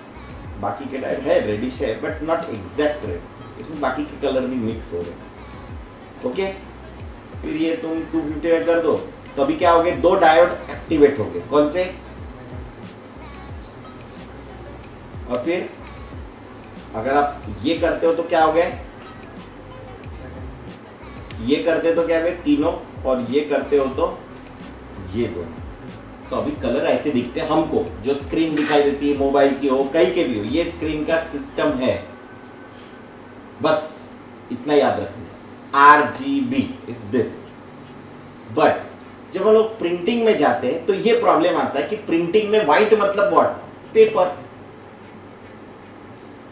बाकी के डायोड है रेडिश है बट नॉट एग्जैक्ट रेड, इसमें बाकी के कलर भी मिक्स हो रहे हैं। ओके, फिर ये तुम 255 कर दो तो अभी क्या हो गए? 2 डायोड एक्टिवेट हो गए, कौन से? और फिर अगर आप ये करते हो तो क्या हो गया? ये करते तो क्या हो गए? तीनों, और ये करते हो तो ये दोनों। तो अभी कलर ऐसे दिखते हैं हमको, जो स्क्रीन दिखाई देती है मोबाइल की हो कहीं के भी हो, ये स्क्रीन का सिस्टम है, बस इतना याद रखना। RGB is this. बट जब हम लोग प्रिंटिंग में जाते हैं तो ये प्रॉब्लम आता है कि प्रिंटिंग में व्हाइट मतलब व्हाट? पेपर।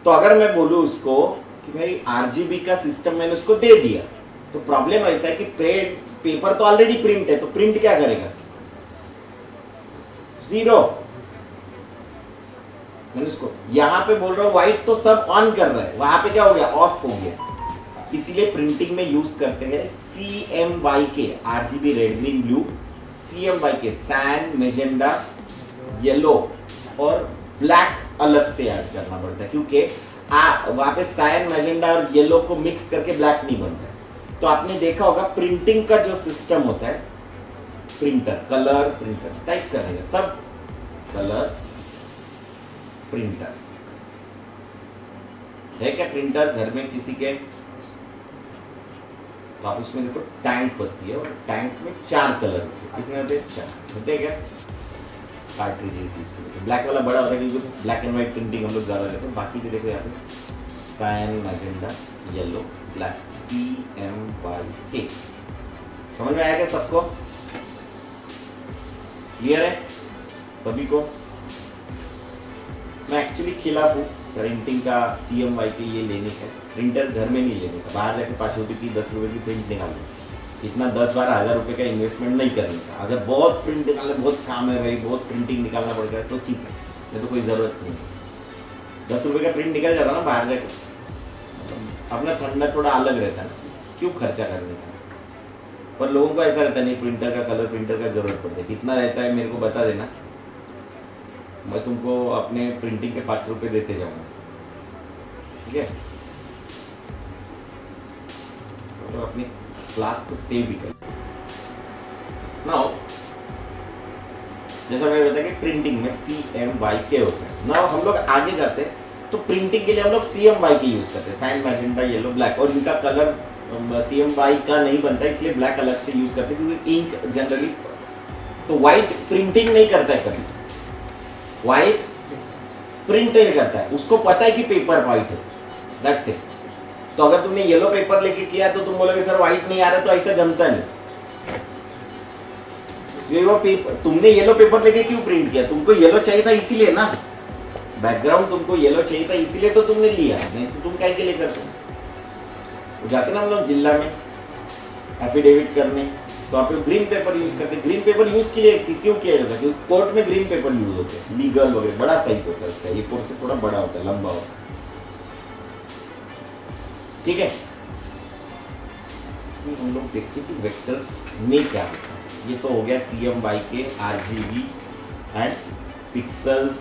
तो अगर मैं बोलूं उसको कि भाई RGB का सिस्टम मैंने उसको दे दिया, तो प्रॉब्लम ऐसा है कि पेपर तो ऑलरेडी प्रिंट है, तो प्रिंट क्या करेगा? 0। मैंने उसको यहां पे बोल रहा हूं व्हाइट तो सब ऑन कर रहा है, वहां पे क्या हो गया? ऑफ हो गया। इसीलिए प्रिंटिंग में यूज करते हैं CMYK, RGB red green blue, CMYK cyan magenta yellow, और ब्लैक अलग से ऐड करना पड़ता है क्योंकि वहां पे सैन मैजेंडा और येलो को मिक्स करके ब्लैक नहीं बनता है। तो आपने देखा होगा प्रिंटिंग का जो सिस्टम होता है, प्रिंटर, कलर प्रिंटर, टाइप करने का सब कलर प्रिंटर है क्या? प्रिंटर घर में किसी के, तो आप उसमें देखो टैंक होती है और टैंक में 4 कलर होते हैं, कितने होते हैं? 4 होते हैं क्या? कार्ट्रिजेस इसमें ब्लैक वाला बड़ा होता है क्योंकि ब्लैक एंड व्हाइट प्रिंटिंग हम लोग ज़्यादा करते हैं। बाकी भी देखो यहाँ पे cyan magenta yellow black, CMYK। समझ में आया क्या सबको? क्लियर है सभी को? मैं एक्चुअली खिलाफ हूँ प्रिंटिंग का CMYK ये लेने का। प्रिंटर घर में नहीं लेने का, बाहर जाके 5 रुपये की 10 रुपये की प्रिंट निकालने, इतना 10-12 हज़ार रुपये का इन्वेस्टमेंट नहीं करने का। अगर बहुत प्रिंट निकालना, बहुत काम है भाई, बहुत प्रिंटिंग निकालना पड़ता है तो ठीक है, ये तो कोई ज़रूरत नहीं है। 10 रुपये का प्रिंट निकल जाता ना बाहर जाके, अपना ठंडा थोड़ा अलग रहता है ना, क्यों खर्चा करने का? पर लोगों को ऐसा रहता है नहीं, प्रिंटर का कलर प्रिंटर का ज़रूरत पड़ता है। कितना रहता है मेरे को बता देना, मैं तुमको अपने प्रिंटिंग के 5 रुपये देते जाऊँगा, ठीक है? तो अपनी क्लास को सेव भी कर। नाउ जैसा मैं बताया कि प्रिंटिंग में CMYK होता है। नाउ हम लोग आगे जाते हैं तो प्रिंटिंग के लिए हम लोग CMYK यूज करते हैं, साइन मैजेंटा येलो ब्लैक, और इनका कलर CMYK का नहीं बनता इसलिए ब्लैक अलग से यूज करते हैं क्योंकि इंक जनरली, तो व्हाइट प्रिंटिंग नहीं करता है कभी, व्हाइट प्रिंट नहीं करता है, उसको पता है कि पेपर व्हाइट है, दैट्स इट। तो अगर तुमने येलो पेपर लेके किया तो तुम बोलोगे सर व्हाइट नहीं आ रहा, तो ऐसा जमता नहीं। तुमने येलो पेपर लेके क्यों प्रिंट किया? तुमको येलो चाहिए था इसीलिए ना, बैकग्राउंड तुमको येलो चाहिए था इसीलिए तो तुमने लिया, नहीं तो तुम क्या के लिए करते हो? जाते ना हम लोग जिला में एफिडेविट करने, तो आप ग्रीन पेपर यूज करते। ग्रीन पेपर यूज क्यों किया जाता है? क्योंकि कोर्ट में ग्रीन पेपर यूज होते हैं, लीगल वगैरह, बड़ा साइज होता है उसका, ये A4 से थोड़ा बड़ा होता है, लंबा होता है, ठीक है? हम लोग देखते हैं कि वेक्टर्स में क्या होता है। ये तो हो गया CMYK, RGB and pixels,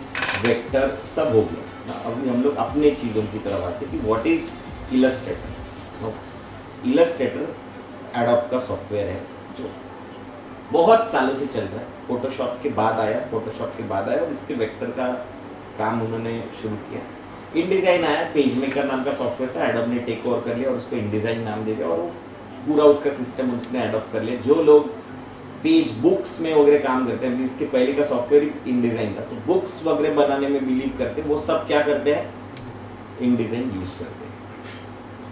vector सब हो गया ना। अभी हम लोग अपने चीज़ों की तरफ आते हैं कि what is Illustrator. Illustrator adobe का सॉफ्टवेयर है जो बहुत सालों से चल रहा है, फोटोशॉप के बाद आया और इसके वेक्टर का काम उन्होंने शुरू किया। InDesign आया, पेज मेकर नाम का सॉफ्टवेयर था, एडोब ने टेक ओवर कर लिया और उसको InDesign नाम दे दिया और वो पूरा उसका सिस्टम उन्होंने अडॉप्ट कर लिया। जो लोग पेज बुक्स में वगैरह काम करते हैं, इसके पहले का सॉफ्टवेयर InDesign था, तो बुक्स वगैरह बनाने में बिलीव करते हैं, वो सब क्या करते हैं, InDesign यूज करते हैं।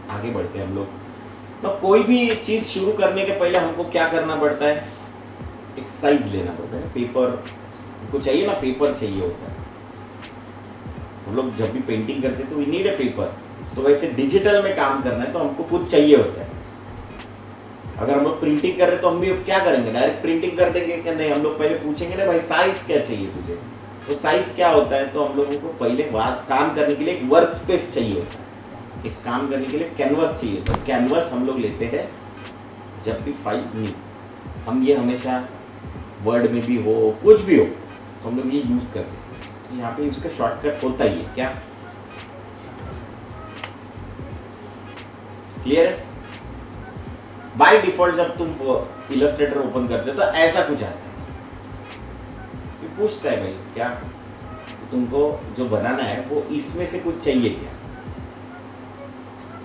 आगे बढ़ते हैं हम लोग ना। कोई भी चीज़ शुरू करने के पहले हमको क्या करना पड़ता है, एक साइज लेना पड़ता है। पेपर हमको चाहिए ना, पेपर चाहिए होता है। हम लोग जब भी पेंटिंग करते हैं तो वी नीड ए पेपर। तो वैसे डिजिटल में काम करना है तो हमको कुछ चाहिए होता है। अगर हम लोग प्रिंटिंग कर रहे हैं तो हम भी अब क्या करेंगे, डायरेक्ट प्रिंटिंग कर देंगे क्या, नहीं, हम लोग पहले पूछेंगे ना भाई साइज क्या चाहिए तुझे। तो साइज क्या होता है, तो हम लोगों को पहले काम करने के लिए एक वर्क स्पेस चाहिए होता है, एक काम करने के लिए कैनवस चाहिए। तो कैनवस हम लोग लेते हैं जब भी फाइल नहीं, हम ये हमेशा वर्ड में भी हो कुछ भी हो तो हम लोग ये यूज करते हैं। तो यहाँ पे इसका शॉर्टकट होता ही है, क्या क्लियर है? बाय डिफॉल्ट जब तुम इलस्ट्रेटर ओपन करते हो तो ऐसा कुछ आता है, ये पूछता है भाई क्या तुमको जो बनाना है वो इसमें से कुछ चाहिए क्या।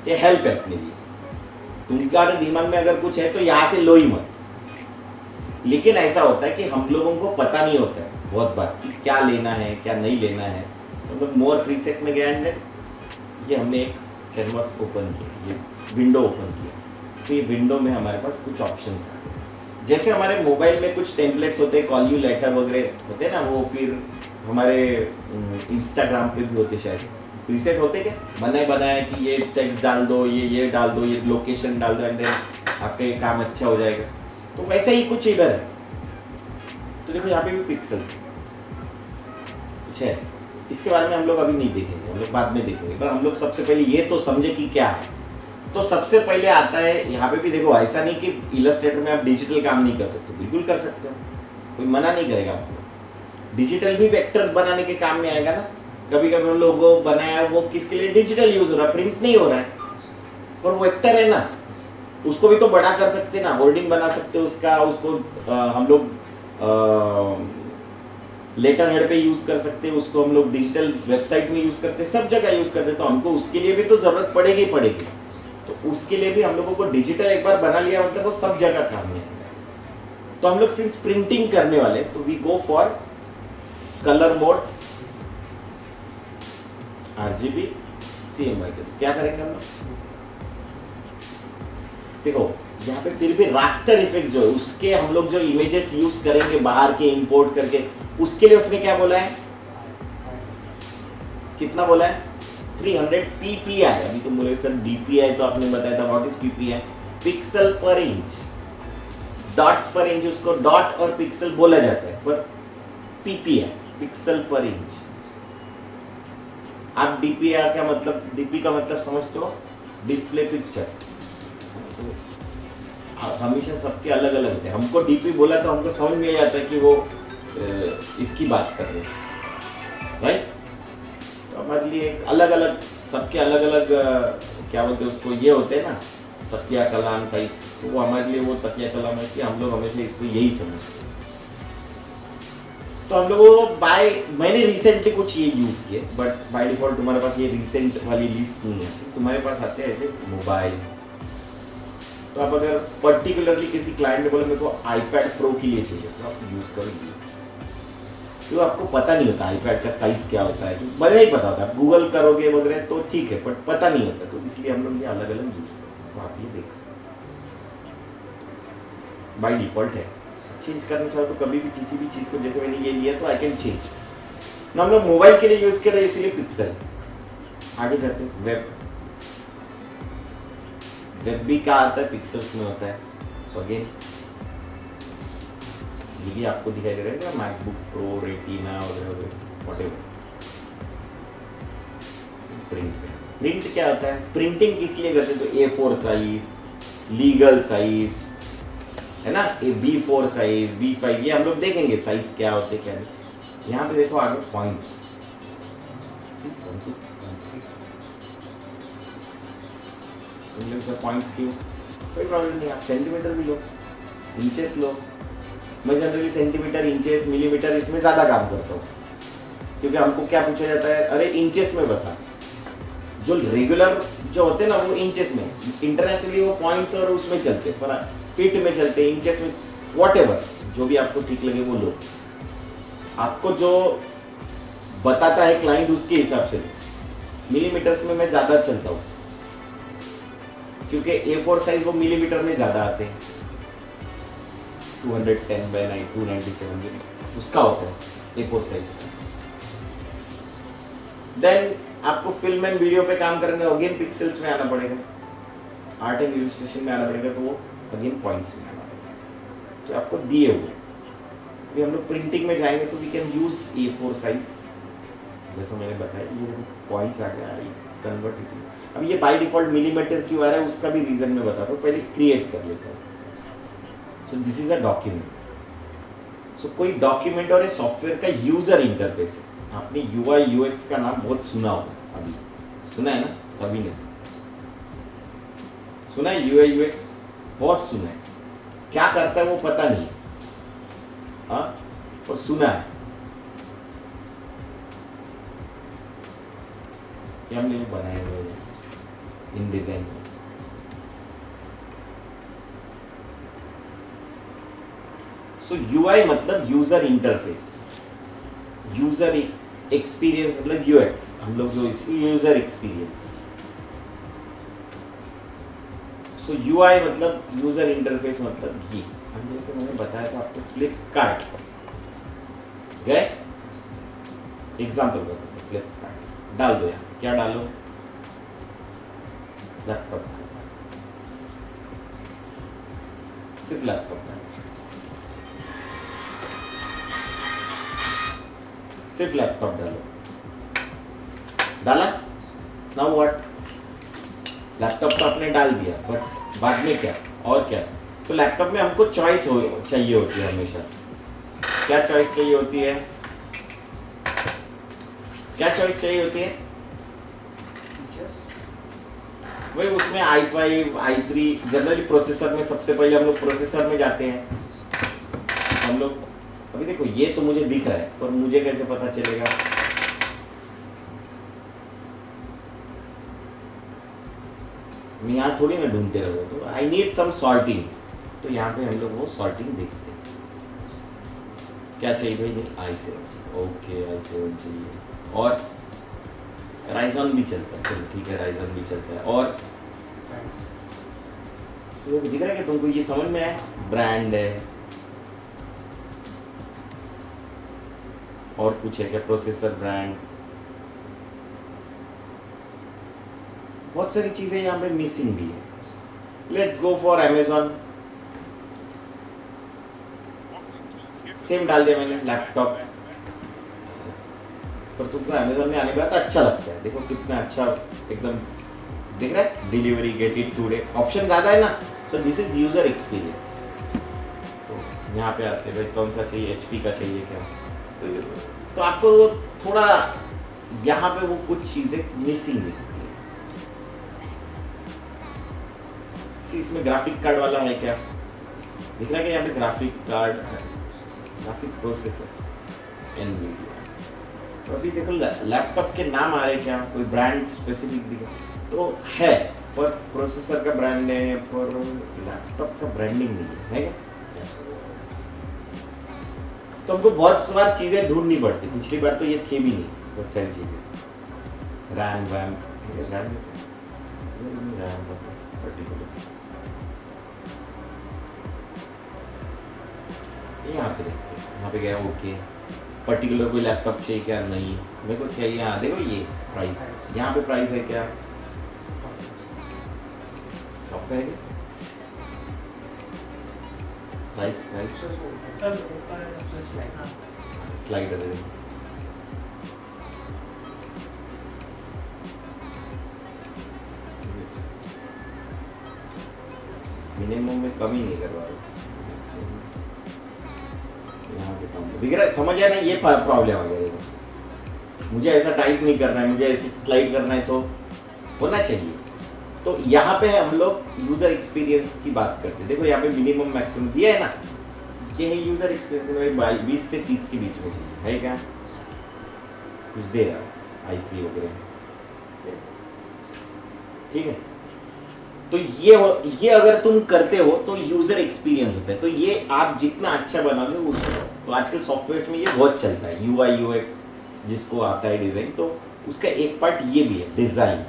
ये हेल्प है अपने लिए। तुम्हारे दिमाग में अगर कुछ है तो यहाँ से लो ही मत। लेकिन ऐसा होता है कि हम लोगों को पता नहीं होता है बहुत बार कि क्या लेना है क्या नहीं लेना है। तो हम मोर प्रीसेट में गए एंड ये हमने एक कैनवस ओपन किया, ये विंडो ओपन किया। तो ये विंडो में हमारे पास कुछ ऑप्शंस आ गए। जैसे हमारे मोबाइल में कुछ टेम्पलेट्स होते हैं, कॉल यू लेटर वगैरह होते हैं ना, वो फिर हमारे इंस्टाग्राम पे भी होते शायद प्रीसेट होते क्या, बनाए कि ये टेक्स्ट डाल दो, ये डाल दो, ये लोकेशन डाल दो एंड देन आपका ये काम अच्छा हो जाएगा। तो वैसे ही कुछ इधर है। तो देखो यहाँ पे भी पिक्सल्स कुछ है, इसके बारे में हम लोग अभी नहीं देखेंगे, हम लोग बाद में देखेंगे। पर हम लोग सबसे पहले ये तो समझे कि क्या है। तो सबसे पहले आता है यहाँ पे भी देखो, ऐसा नहीं कि इलस्ट्रेटर में आप डिजिटल काम नहीं कर सकते, बिल्कुल कर सकते हो, कोई मना नहीं करेगा आपको। डिजिटल भी वेक्टर्स बनाने के काम में आएगा ना। कभी कभी हम लोगों बनाया वो किसके लिए डिजिटल यूज हो रहा है, प्रिंट नहीं हो रहा है, पर वो वेक्टर है ना, उसको भी तो बड़ा कर सकते ना, होर्डिंग बना सकते उसका, उसको हम लोग लेटर हेड पे यूज कर सकते, उसको हम लोग डिजिटल वेबसाइट में यूज करते, सब जगह यूज करते। तो हमको उसके लिए भी तो जरूरत पड़ेगी ही पड़ेगी। तो उसके लिए भी हम लोगों को डिजिटल एक बार बना लिया मतलब वो सब जगह काम में आएगा। तो हम लोग सिंस प्रिंटिंग करने वाले तो we go for colour mode RGB CMYK। तो क्या करेंगे हम लोग, देखो यहाँ पे फिर भी रास्टर इफेक्ट जो है उसके हम लोग जो इमेजेस यूज करेंगे बाहर के इंपोर्ट करके, उसके लिए उसने क्या बोला है, कितना बोला है 300 ppi। अभी तो बोले सर DPI तो आपने बताया था, व्हाट इज PPI, पिक्सल पर इंच, डॉट्स पर इंच, उसको डॉट और पिक्सल बोला जाता है, पर PPI पिक्सल पर इंच। आप DPI क्या मतलब, DP का मतलब समझते हो, डिस्प्ले पिक्चर। हमेशा सबके अलग अलग होते हैं। हमको DP बोला तो हमको समझ में आता है कि वो इसकी बात कर रहे हैं, राइट। तो हमारे लिए एक अलग अलग, सबके अलग अलग क्या बोलते हैं उसको, ये होते हैं ना तकिया कलाम टाइप। तो वो हमारे लिए वो तकिया कलाम है कि हम लोग हमेशा इसको यही समझते हैं। तो हम लोगों को मैंने रिसेंटली कुछ ये यूज किए, बट बाय डिफॉल्ट तुम्हारे पास ये रिसेंट वाली लिस्ट नहीं है। तुम्हारे पास आते हैं ऐसे मोबाइल। तो आप अगर पर्टिकुलरली किसी क्लाइंट ने बोला मेरे को iPad Pro के लिए चाहिए तो आप यूज करोगे। तो आपको पता नहीं होता iPad का साइज क्या होता है, मुझे नहीं पता होता, गूगल करोगे वगैरह तो ठीक है, बट पता नहीं होता। तो इसलिए हम लोग ये अलग अलग यूज करते हैं। तो आप ये देख सकते हैं बाय डिफॉल्ट है। चेंज करना चाहो तो कभी भी किसी भी चीज़ को, जैसे मैंने ये लिया तो आई कैन चेंज ना। हम लोग मोबाइल के लिए यूज कर रहे हैं इसलिए पिक्सल। आगे जाते हैं वेब। वेब भी क्या आता है, पिक्सल्स में होता है। सो अगेन ये भी आपको दिखाई दे रहा है मैकबुक प्रो, रेटिना वगैरह व्हाटएवर। प्रिंट क्या होता है, प्रिंटिंग किस लिए करते हैं, तो A4 साइज, लीगल साइज है ना, B4 साइज, B5, ये हम लोग देखेंगे साइज क्या होते हैं क्या नहीं। यहाँ पे देखो आगे पॉइंट्स, पॉइंट्स क्यों, कोई प्रॉब्लम नहीं, आप सेंटीमीटर भी लो, इंचेस लो। मैं जनरली सेंटीमीटर, इंचेस, मिलीमीटर इसमें ज़्यादा काम करता हूँ, क्योंकि हमको क्या पूछा जाता है, अरे इंचेस में बता। जो रेगुलर जो होते हैं ना वो इंचेस में, इंटरनेशनली वो पॉइंट्स और उसमें चलते, पर फीट में चलते, इंचेस में, व्हाटएवर जो भी आपको ठीक लगे वो लो। आपको जो बताता है क्लाइंट उसके हिसाब से। मिलीमीटर्स में मैं ज़्यादा चलता हूँ क्योंकि A4 साइज वो मिलीमीटर में ज़्यादा आते हैं। 210/297 उसका होता है A4 साइज का। देन आपको फिल्म एंड वीडियो पे काम करने अगेन पिक्सल्स में आना पड़ेगा, आर्ट एंड इलस्ट्रेशन में आना पड़ेगा, तो वो अगेन पॉइंट्स में आना पड़ेगा। तो आपको दिए हुए अभी हम लोग प्रिंटिंग में जाएंगे तो we can use A4 size, जैसा मैंने बताया। ये देखो पॉइंट्स आ गया, कन्वर्ट इट। अब ये बाय डिफॉल्ट मिलीमीटर क्यों आ रहा है उसका भी रीजन मैं बताता हूँ, पहले क्रिएट कर लेता हूँ। So this is a document. So कोई डॉक्यूमेंट और सॉफ्टवेयर का यूजर इंटरफेस है। आपने UI UX का नाम बहुत सुना होगा, अभी सुना है ना सभी ने, सुना है UI UX बहुत सुना है। क्या करता है वो पता नहीं, हाँ, और सुना है। ये हमने बनाए हुए इन डिजाइन में। सो UI मतलब यूजर इंटरफेस, यूजर एक्सपीरियंस मतलब UX, हम लोग जो यूजर एक्सपीरियंस। सो UI मतलब यूजर इंटरफेस, मतलब ये हम जैसे मैंने बताया था आपको, फ्लिपकार्ट गए एग्जाम्पल बताते, फ्लिपकार्ट डाल दो। यहाँ क्या डालो, लैपटॉप, सिर्फ लैपटॉप डालो, सिर्फ लैपटॉप डालो, डाला। नाउ व्हाट, लैपटॉप तो आपने डाल दिया, बट बाद में क्या और क्या। तो लैपटॉप में हमको चॉइस चाहिए होती है हमेशा। क्या चॉइस चाहिए होती है, क्या चॉइस चाहिए होती है वही, उसमें i5 i3 जनरली प्रोसेसर में। सबसे पहले हम लोग प्रोसेसर में जाते हैं। हम लोग अभी देखो ये तो मुझे दिख रहा है, पर मुझे कैसे पता चलेगा, मैं यहाँ थोड़ी ना ढूंढते रहो, तो आई नीड सम सॉर्टिंग। तो यहाँ पे हम लोग वो सॉर्टिंग देखते हैं। क्या चाहिए भाई, नहीं i7, ओके i7 चाहिए, और राइजन भी चलता है, चलो ठीक है राइजन भी चलता है। और तो दिख रहा है कि तुमको ये समझ में आया, ब्रांड है और कुछ है क्या, प्रोसेसर ब्रांड, बहुत सारी चीजें यहाँ पे मिसिंग भी है। Let's go for Amazon, same डाल दिया मैंने लैपटॉप, पर तुमको अमेजोन में आने के बाद अच्छा लगता है। देखो कितना अच्छा एकदम दिख रहा है, delivery get it today, option ज़्यादा है ना। सो दिस इज यूजर एक्सपीरियंस। तो यहाँ पे आते हैं भाई कौन सा चाहिए, HP का चाहिए क्या, तो आपको थोड़ा यहाँ पे वो कुछ चीज़ें मिसिंग दिखती है। इसमें ग्राफिक कार्ड वाला है क्या, दिख रहा है कि यहाँ पे graphic card, graphic processor NVIDIA। तो अभी देखो लैपटॉप के नाम आ रहे क्या, कोई ब्रांड स्पेसिफिक दिखा तो है, पर प्रोसेसर का ब्रांड है, पर लैपटॉप का ब्रांडिंग नहीं है क्या। तो हमको बहुत सारी चीज़ें ढूंढनी पड़ती, पिछली बार तो ये थे भी नहीं बहुत सारी चीज़ें, रैम वैम पर्टिकुलर। यहाँ पे देखते हैं, यहाँ पे गया ओके, पर्टिकुलर कोई लैपटॉप चाहिए क्या, नहीं मेरे को चाहिए। हाँ देखो ये प्राइस, यहाँ पे प्राइस है क्या, टॉप पे है प्राइस, स्लाइडर है। मिनिमम में कमी नहीं करवा रहे, यहाँ से कम दिख रहा है, समझ आया ना, ये प्रॉब्लम आ गया। देखो मुझे ऐसा टाइप नहीं करना है, मुझे ऐसे स्लाइड करना है तो होना चाहिए। तो यहाँ पे हम लोग यूजर एक्सपीरियंस की बात करते हैं। देखो यहाँ पे मिनिमम मैक्सिमम दिया है ना, ये है यूजर एक्सपीरियंस, 20 से 30 के बीच में चाहिए है क्या, कुछ दे रहा i3 वगैरह। ठीक है। तो ये अगर तुम करते हो तो यूजर एक्सपीरियंस होता है। तो ये आप जितना अच्छा बनाओगे उसको, तो आजकल सॉफ्टवेयर में ये बहुत चलता है, UI UX जिसको आता है डिजाइन, तो उसका एक पार्ट ये भी है डिजाइन।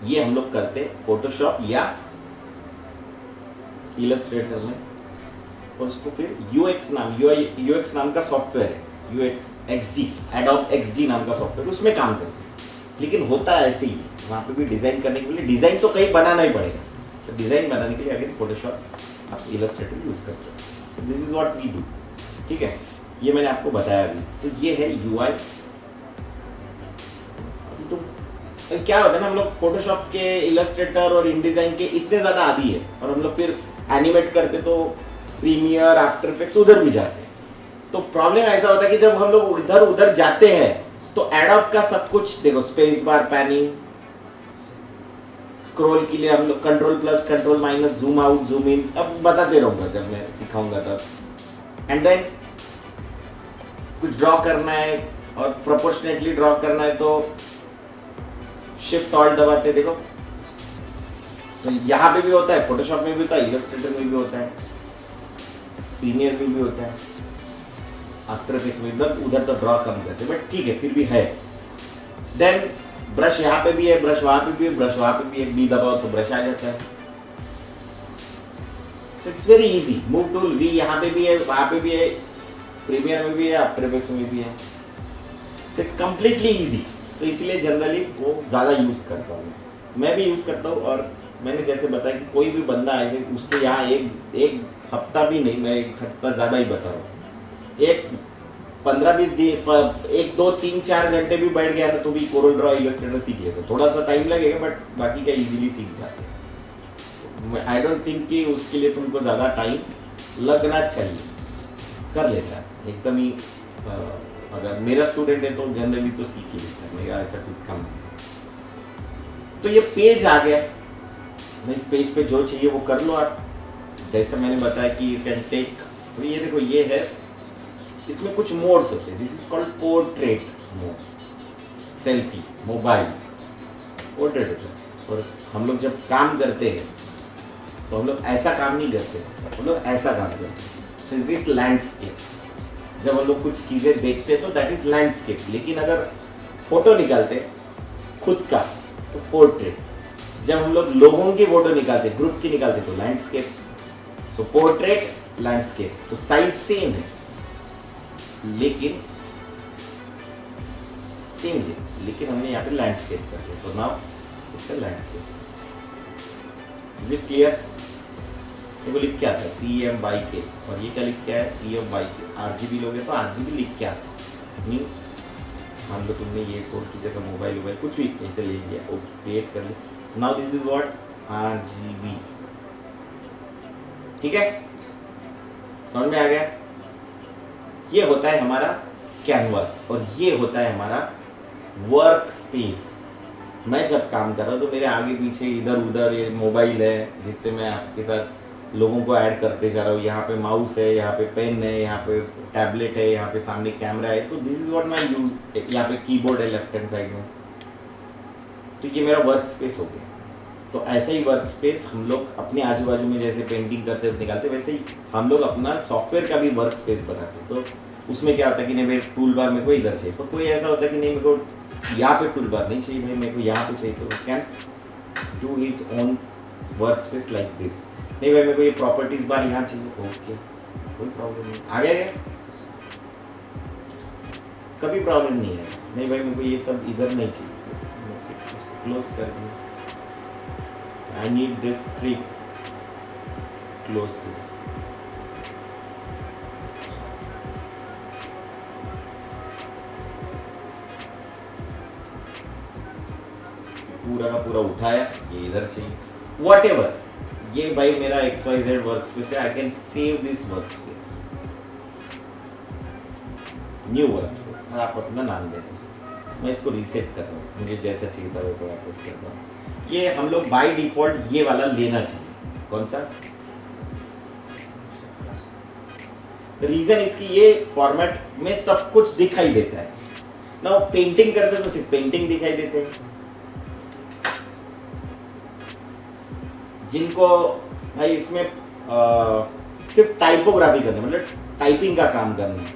ये हम लोग करते हैं फोटोशॉप या इलस्ट्रेटर में, और उसको फिर UI UX नाम का सॉफ्टवेयर है, UX XD, एडोब XD नाम का सॉफ्टवेयर, उसमें काम करते हैं। लेकिन होता है ऐसे ही, वहाँ पे भी डिज़ाइन करने के लिए डिज़ाइन तो कहीं बनाना ही पड़ेगा। तो डिज़ाइन बनाने के लिए अगर फोटोशॉप आप इलस्ट्रेटर यूज़ कर सकते हो। This is what we do, ठीक है। ये मैंने आपको बताया अभी। तो ये है UI। तो क्या होता है ना, हम लोग फोटोशॉप के, इलस्ट्रेटर और इनडिज़ाइन के इतने ज़्यादा आदी है, और हम लोग फिर एनिमेट करते तो प्रीमियर, आफ्टर इफेक्ट्स उधर भी जाते हैं। तो प्रॉब्लम ऐसा होता है कि जब हम लोग इधर उधर जाते हैं तो एडोब का सब कुछ देखो, स्पेस बार, पैनिंग, स्क्रॉल के लिए हम लोग control plus control minus, zoom out zoom in, अब बताते रहूंगा जब मैं सिखाऊंगा तब। एंड देन कुछ ड्रॉ करना है और प्रोपोर्शनेटली ड्रॉ करना है तो शिफ्ट ऑल्ट दबाते, देखो। तो यहाँ पे भी होता है, फोटोशॉप में भी होता है, इलस्ट्रेटर में भी होता है, प्रीमियर में भी होता है, आफ्टर इफेक्ट्स में इधर उधर तो ड्रॉ कम करते, बट ठीक है फिर भी है। देन ब्रश यहाँ पे भी है, ब्रश वहाँ पे भी है, ब्रश वहाँ पे भी है, बी दबाओ तो ब्रश आ जाता है। So it's very easy. Move tool we यहाँ पे भी है, वहाँ पे भी है, प्रीमियर में भी है, आफ्टर इफेक्ट्स में भी है। So it's completely easy. तो इसलिए जनरली वो ज़्यादा यूज़ करता हूँ, मैं भी यूज़ करता हूँ। और मैंने जैसे बताया कि कोई भी बंदा आए उसके यहाँ एक हफ्ता भी नहीं, मैं एक हफ्ता ज़्यादा ही बता रहा हूँ, एक 15-20 दिन, 1 2 3 4 घंटे भी बैठ गया ना तो भी कोरल ड्रॉ इलस्ट्रेटर सीख लेते। थोड़ा सा टाइम लगेगा बट बाकी का इजीली सीख जाते हैं। आई डोंट थिंक कि उसके लिए तुमको ज़्यादा टाइम लगना चाहिए, कर लेता है एकदम ही। अगर मेरा स्टूडेंट है तो जनरली तो सीख ही लेता है, मेरा ऐसा कुछ कम नहीं। तो ये पेज आ गया, इस पेज पे जो चाहिए वो कर लो आप, जैसे मैंने बताया कि यू कैन टेक। तो ये देखो, ये है, इसमें कुछ मोड्स होते हैं। This is called portrait mode, selfie, mobile, portrait होता है। और हम लोग जब काम करते हैं तो हम लोग ऐसा काम नहीं करते, हम लोग ऐसा काम करते हैं। सो दिस लैंडस्केप, जब हम लोग कुछ चीज़ें देखते हैं तो दैट इज लैंडस्केप। लेकिन अगर फोटो निकालते खुद का तो पोर्ट्रेट, जब हम लोग लोगों की फोटो निकालते, ग्रुप की निकालते तो लैंडस्केप। सो पोर्ट्रेट, लैंडस्केप, तो साइज सेम है लेकिन लेकिन हमने यहाँ पे लैंडस्केप कर दिया। So now it's a landscape. Is it clear? ये वो लिख के आता है CM/K, और ये क्या लिख के है CF/K। RGB लोगे तो RGB लिख के आता है। मान लो तुमने ये कोड की जगह मोबाइल कुछ भी ऐसे ले लिया, ओके क्रिएट कर लिया। So now this is what RGB, ठीक है, समझ में आ गया? ये होता है हमारा कैनवास और ये होता है हमारा वर्क स्पेस। मैं जब काम कर रहा हूँ तो मेरे आगे पीछे इधर उधर ये मोबाइल है जिससे मैं आपके साथ लोगों को ऐड करते जा रहा हूँ। यहाँ पे माउस है, यहाँ पे पेन है, यहाँ पे टैबलेट है, यहाँ पे सामने कैमरा है। तो this is what my use. यहाँ पे कीबोर्ड है लेफ्ट हैंड साइड में। तो ये मेरा वर्क स्पेस हो गया। तो ऐसे ही वर्क स्पेस हम लोग अपने आजू बाजू में जैसे पेंटिंग करते निकालते, वैसे ही हम लोग अपना सॉफ्टवेयर का भी वर्क स्पेस बनाते। तो उसमें क्या होता है कि नहीं, मेरे टूल बार मेरे को इधर चाहिए, तो कोई ऐसा होता है कि नहीं मेरे को यहाँ पे टूल बार नहीं चाहिए भाई, मेरे को यहाँ पे चाहिए, तो can do his own work space like this. नहीं भाई मेरे को ये प्रॉपर्टीज बार यहाँ चाहिए, ओके कोई प्रॉब्लम नहीं, आ गया कभी प्रॉब्लम नहीं है। नहीं भाई मेरे को ये सब इधर नहीं चाहिए, ओके इसको क्लोज कर दिया। I need this strip, close this। पूरा का पूरा उठाया, ये इधर चाहिए, whatever। ये भाई मेरा XYZ वर्क स्पेस है, I can save this work space, new work space, और आप अपना नाम दे दें। मैं इसको रीसेट कर रहा हूँ, मुझे जैसा चाहिए था वैसा वापस करता हूँ। ये हम लोग बाय डिफॉल्ट ये वाला लेना चाहिए। कौन सा? रीजन इसकी ये फॉर्मेट में सब कुछ दिखाई देता है ना। पेंटिंग करते तो सिर्फ पेंटिंग दिखाई देते हैं, जिनको भाई इसमें सिर्फ टाइपोग्राफी करनी मतलब टाइपिंग का काम करना है,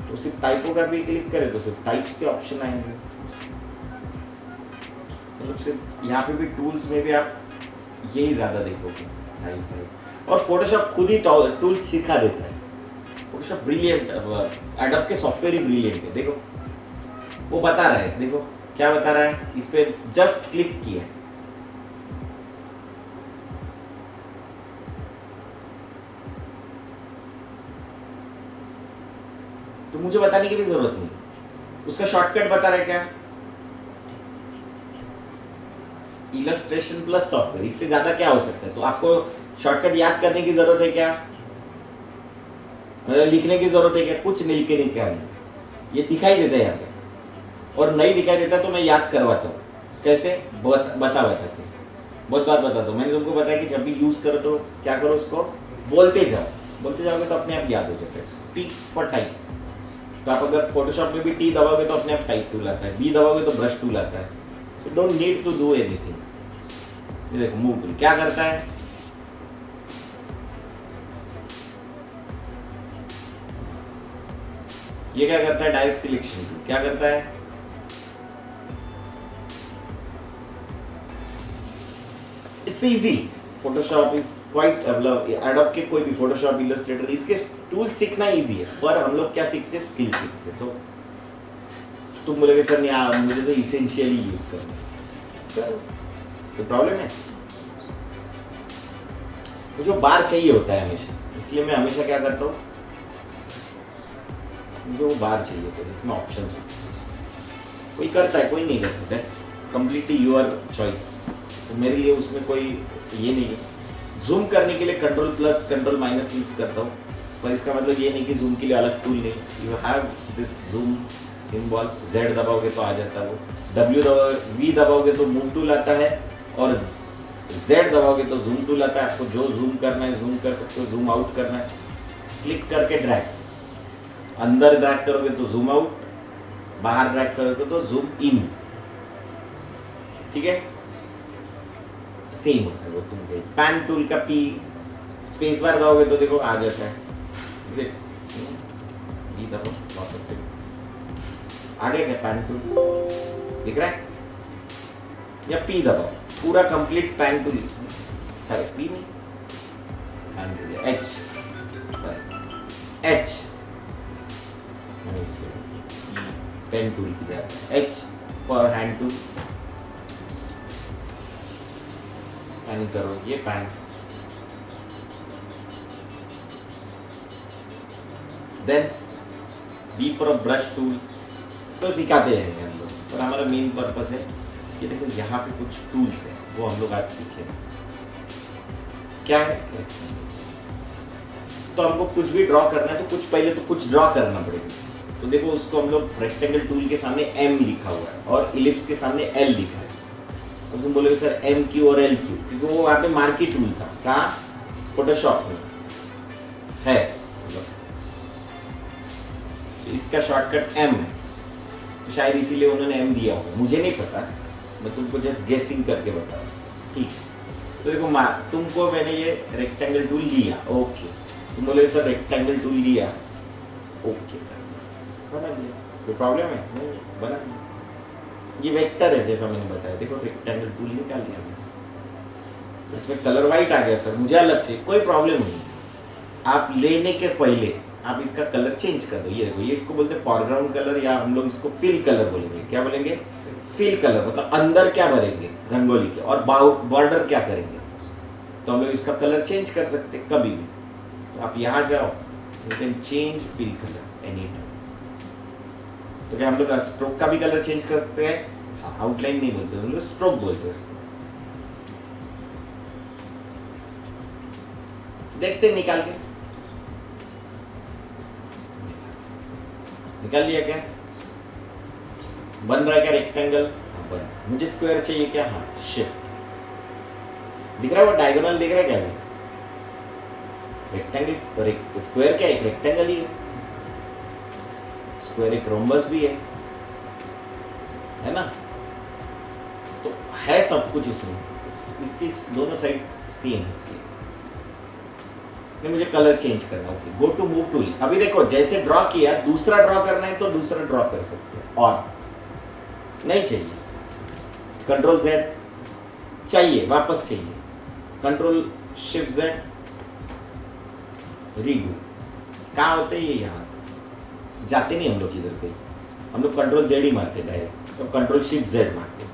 तो सिर्फ टाइपोग्राफी क्लिक करें तो सिर्फ टाइप्स के ऑप्शन आएंगे। मतलब सिर्फ यहाँ पे भी टूल्स में भी आप यही ज़्यादा देखोगे टाइप। और फोटोशॉप खुद ही टूल सिखा देता है। फोटोशॉप ब्रिलियंट, एडोब के सॉफ्टवेयर ही ब्रिलियंट है। देखो वो बता रहा है, देखो क्या बता रहा है, इस पे जस्ट क्लिक किया, तो मुझे बताने की भी जरूरत नहीं, उसका शॉर्टकट बता रहा है क्या, इलस्ट्रेशन प्लस सॉफ्टवेयर, इससे ज्यादा क्या हो सकता है। तो आपको शॉर्टकट याद करने की जरूरत है क्या, मतलब लिखने की जरूरत है क्या, कुछ नहीं लिखे नहीं क्या नहीं, ये दिखाई देता है यहाँ पे। और नहीं दिखाई देता तो मैं याद करवाता हूँ, कैसे बता के बहुत बार बताता हूँ। मैंने तुमको बताया कि जब भी यूज करो तो क्या करो, उसको बोलते जाओ, बोलते जाओगे तो अपने आप याद हो जाता है। टी फॉर टाइप, तो आप अगर फोटोशॉप में भी टी दबाओगे तो अपने आप टाइप टूल आता है, बी दबाओगे तो ब्रश टूल आता है। You don't need to do anything. देखो मूव टूल क्या करता है, ये क्या करता है, डायरेक्ट सिलेक्शन टूल क्या करता है, it's easy. Photoshop is quite, adobe के कोई भी फोटोशॉप, इलस्ट्रेटर, इसके टूल सीखना इजी है, पर हम लोग क्या सीखते हैं, स्किल सीखते। तो तुम बोलोगे सर नहीं मुझे तो इसेंशियली यूज करना, तो प्रॉब्लम है। मुझे बार चाहिए होता है हमेशा, इसलिए मैं हमेशा क्या करता हूँ, मुझे वो बार चाहिए होता है जिसमें ऑप्शन हो। कोई करता है कोई नहीं करता, दैट्स कंप्लीटली योर चॉइस। तो मेरे लिए उसमें कोई ये नहीं है। जूम करने के लिए control plus control minus use करता हूँ, पर इसका मतलब ये नहीं कि जूम के लिए अलग टूल नहीं। You have this zoom symbol, Z दबाओगे तो आ जाता है वो, वी दबाओगे तो मूव टूल आता है, और जेड दबाओगे तो जूम टूल आता है। आपको जो जूम करना है जूम कर सकते हो, जूम आउट करना है क्लिक करके ड्रैग, अंदर ड्रैग करोगे तो जूम आउट, बाहर ड्रैग करोगे तो जूम इन, ठीक है। सेम होता है वो तुम पैन टूल का पी स्पेस बार दबाओगे तो देखो आ जाता है, जैसे ये दबाओ वापस से आ गया क्या पैन टूल, दिख रहा है, या पी दबाओ पूरा कंप्लीट पैन टूल, अरे पी नहीं pan tool, H sorry H pen tool की जाता है, एच पर हैंड टूल, पैन करो ये pan, then B for a brush tool. तो सिखाते हैं हम लोग, पर हमारा मेन पर्पस है कि देखो यहाँ पे कुछ टूल्स हैं वो हम लोग आज सीखे। क्या है, तो हमको कुछ भी ड्रॉ करना है तो कुछ पहले तो कुछ ड्रॉ करना पड़ेगा। तो देखो उसको हम लोग रेक्टेंगल टूल के सामने एम लिखा हुआ है और इलिप्स के सामने एल लिखा है। तो तुम बोलोगे सर एम क्यू और एल क्यू, क्योंकि वो वहाँ पे मार्की टूल था, कहाँ, फोटोशॉप में है। तो इसका शॉर्टकट एम है, तो शायद इसीलिए उन्होंने एम दिया होगा, मुझे नहीं पता, मैं तुमको जस्ट गेसिंग करके बता रहा हूँ, ठीक। तो देखो तुमको मैंने ये रेक्टेंगल टूल लिया, ओके, तुम बोले सर रेक्टेंगल टूल लिया, ओके बना दिया, कोई प्रॉब्लम है नहीं, बना दिया। ये वेक्टर है जैसा मैंने बताया, देखो रेक्टेंगल टूल निकाल लिया मैंने, इसमें कलर वाइट आ गया सर, मुझे अलग चाहिए, कोई प्रॉब्लम नहीं। आप लेने के पहले आप इसका कलर चेंज कर दो। ये देखो, ये इसको बोलते हैं फॉरग्राउंड कलर, या हम लोग इसको फिल कलर बोलेंगे। क्या बोलेंगे, फिल कलर, मतलब अंदर क्या भरेंगे रंगोली के, और बॉर्डर क्या करेंगे। तो हम लोग इसका कलर चेंज कर सकते हैं कभी भी। तो आप यहाँ जाओ, you can change fill colour any time. तो क्या हम लोग स्ट्रोक का भी कलर चेंज कर सकते हैं, आउटलाइन नहीं बोलते, हम लोग स्ट्रोक बोलते हैं इसको। देखते हैं निकाल के, निकाल लिया क्या, बन रहा है क्या रेक्टेंगल, बन। मुझे स्क्वायर चाहिए क्या, हाँ शिफ्ट, दिख रहा है वो डायगोनल दिख रहा है क्या, रेक्टेंगल स्क्वायर क्या, एक रेक्टेंगल ही है, स्क्वायर एक रोम्बस भी है ना। तो है सब कुछ इसमें, इसकी दोनों साइड सेम। मुझे कलर चेंज करना, okay go to move tool. अभी देखो जैसे ड्रॉ किया, दूसरा ड्रॉ करना है तो दूसरा ड्रॉ कर सकते हैं, और नहीं चाहिए कंट्रोल जेड, चाहिए वापस चाहिए कंट्रोल शिफ्ट जेड, रीडू। कहाँ होते हैं ये? यहाँ जाते नहीं हम लोग इधर कहीं, हम लोग कंट्रोल जेड ही मारते डायरेक्ट, तो कंट्रोल शिफ्ट जेड मारते।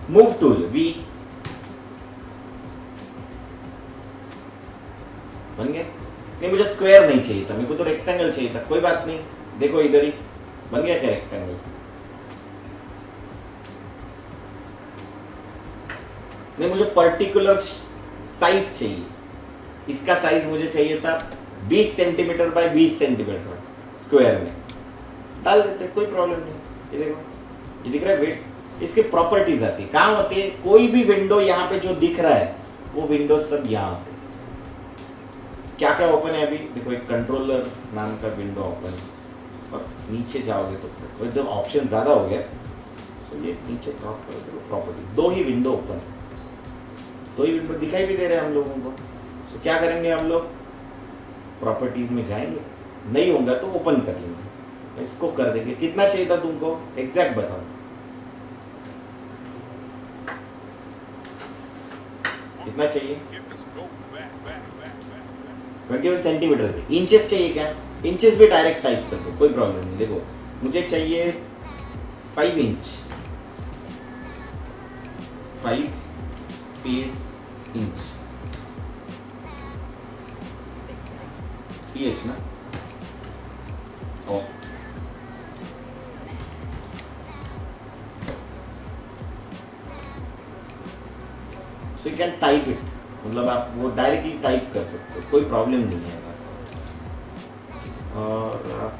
मूव टूल वी, बन गया? नहीं मुझे स्क्वायर नहीं चाहिए था, मेरे को तो रेक्टेंगल चाहिए था, कोई बात नहीं, देखो इधर ही बन गया क्या रेक्टेंगल। नहीं मुझे पर्टिकुलर साइज चाहिए, इसका साइज मुझे चाहिए था 20 सेंटीमीटर बाय 20 सेंटीमीटर स्क्वायर में, डाल देते कोई प्रॉब्लम नहीं। ये देखो ये दिख रहा है वेट, इसकी प्रॉपर्टीज आती है, कहाँ होती है? कोई भी विंडो यहाँ पे जो दिख रहा है वो विंडो सब यहाँ होते हैं। क्या क्या ओपन है अभी देखो, एक कंट्रोलर नाम का विंडो ओपन, और नीचे जाओगे तो जब ऑप्शन ज़्यादा हो गया तो ये नीचे ड्रॉप कर दो प्रॉपर्टी, दो ही विंडो ओपन, दो ही विंडो दिखाई भी दे रहे हैं हम लोगों को। तो क्या करेंगे हम लोग? प्रॉपर्टीज में जाएंगे, नहीं होगा तो ओपन कर लेंगे, इसको कर देंगे। कितना चाहिए था तुमको एग्जैक्ट बताओ, कितना चाहिए? 21 सेंटीमीटर से। इंचेस चाहिए क्या? इंचेस भी डायरेक्ट टाइप कर दो, कोई प्रॉब्लम नहीं। देखो मुझे चाहिए 5 इंच, 5 स्पेस इंच, CH ना, O so you can type it, मतलब आप वो डायरेक्टली टाइप कर सकते हो, कोई प्रॉब्लम नहीं है। और आप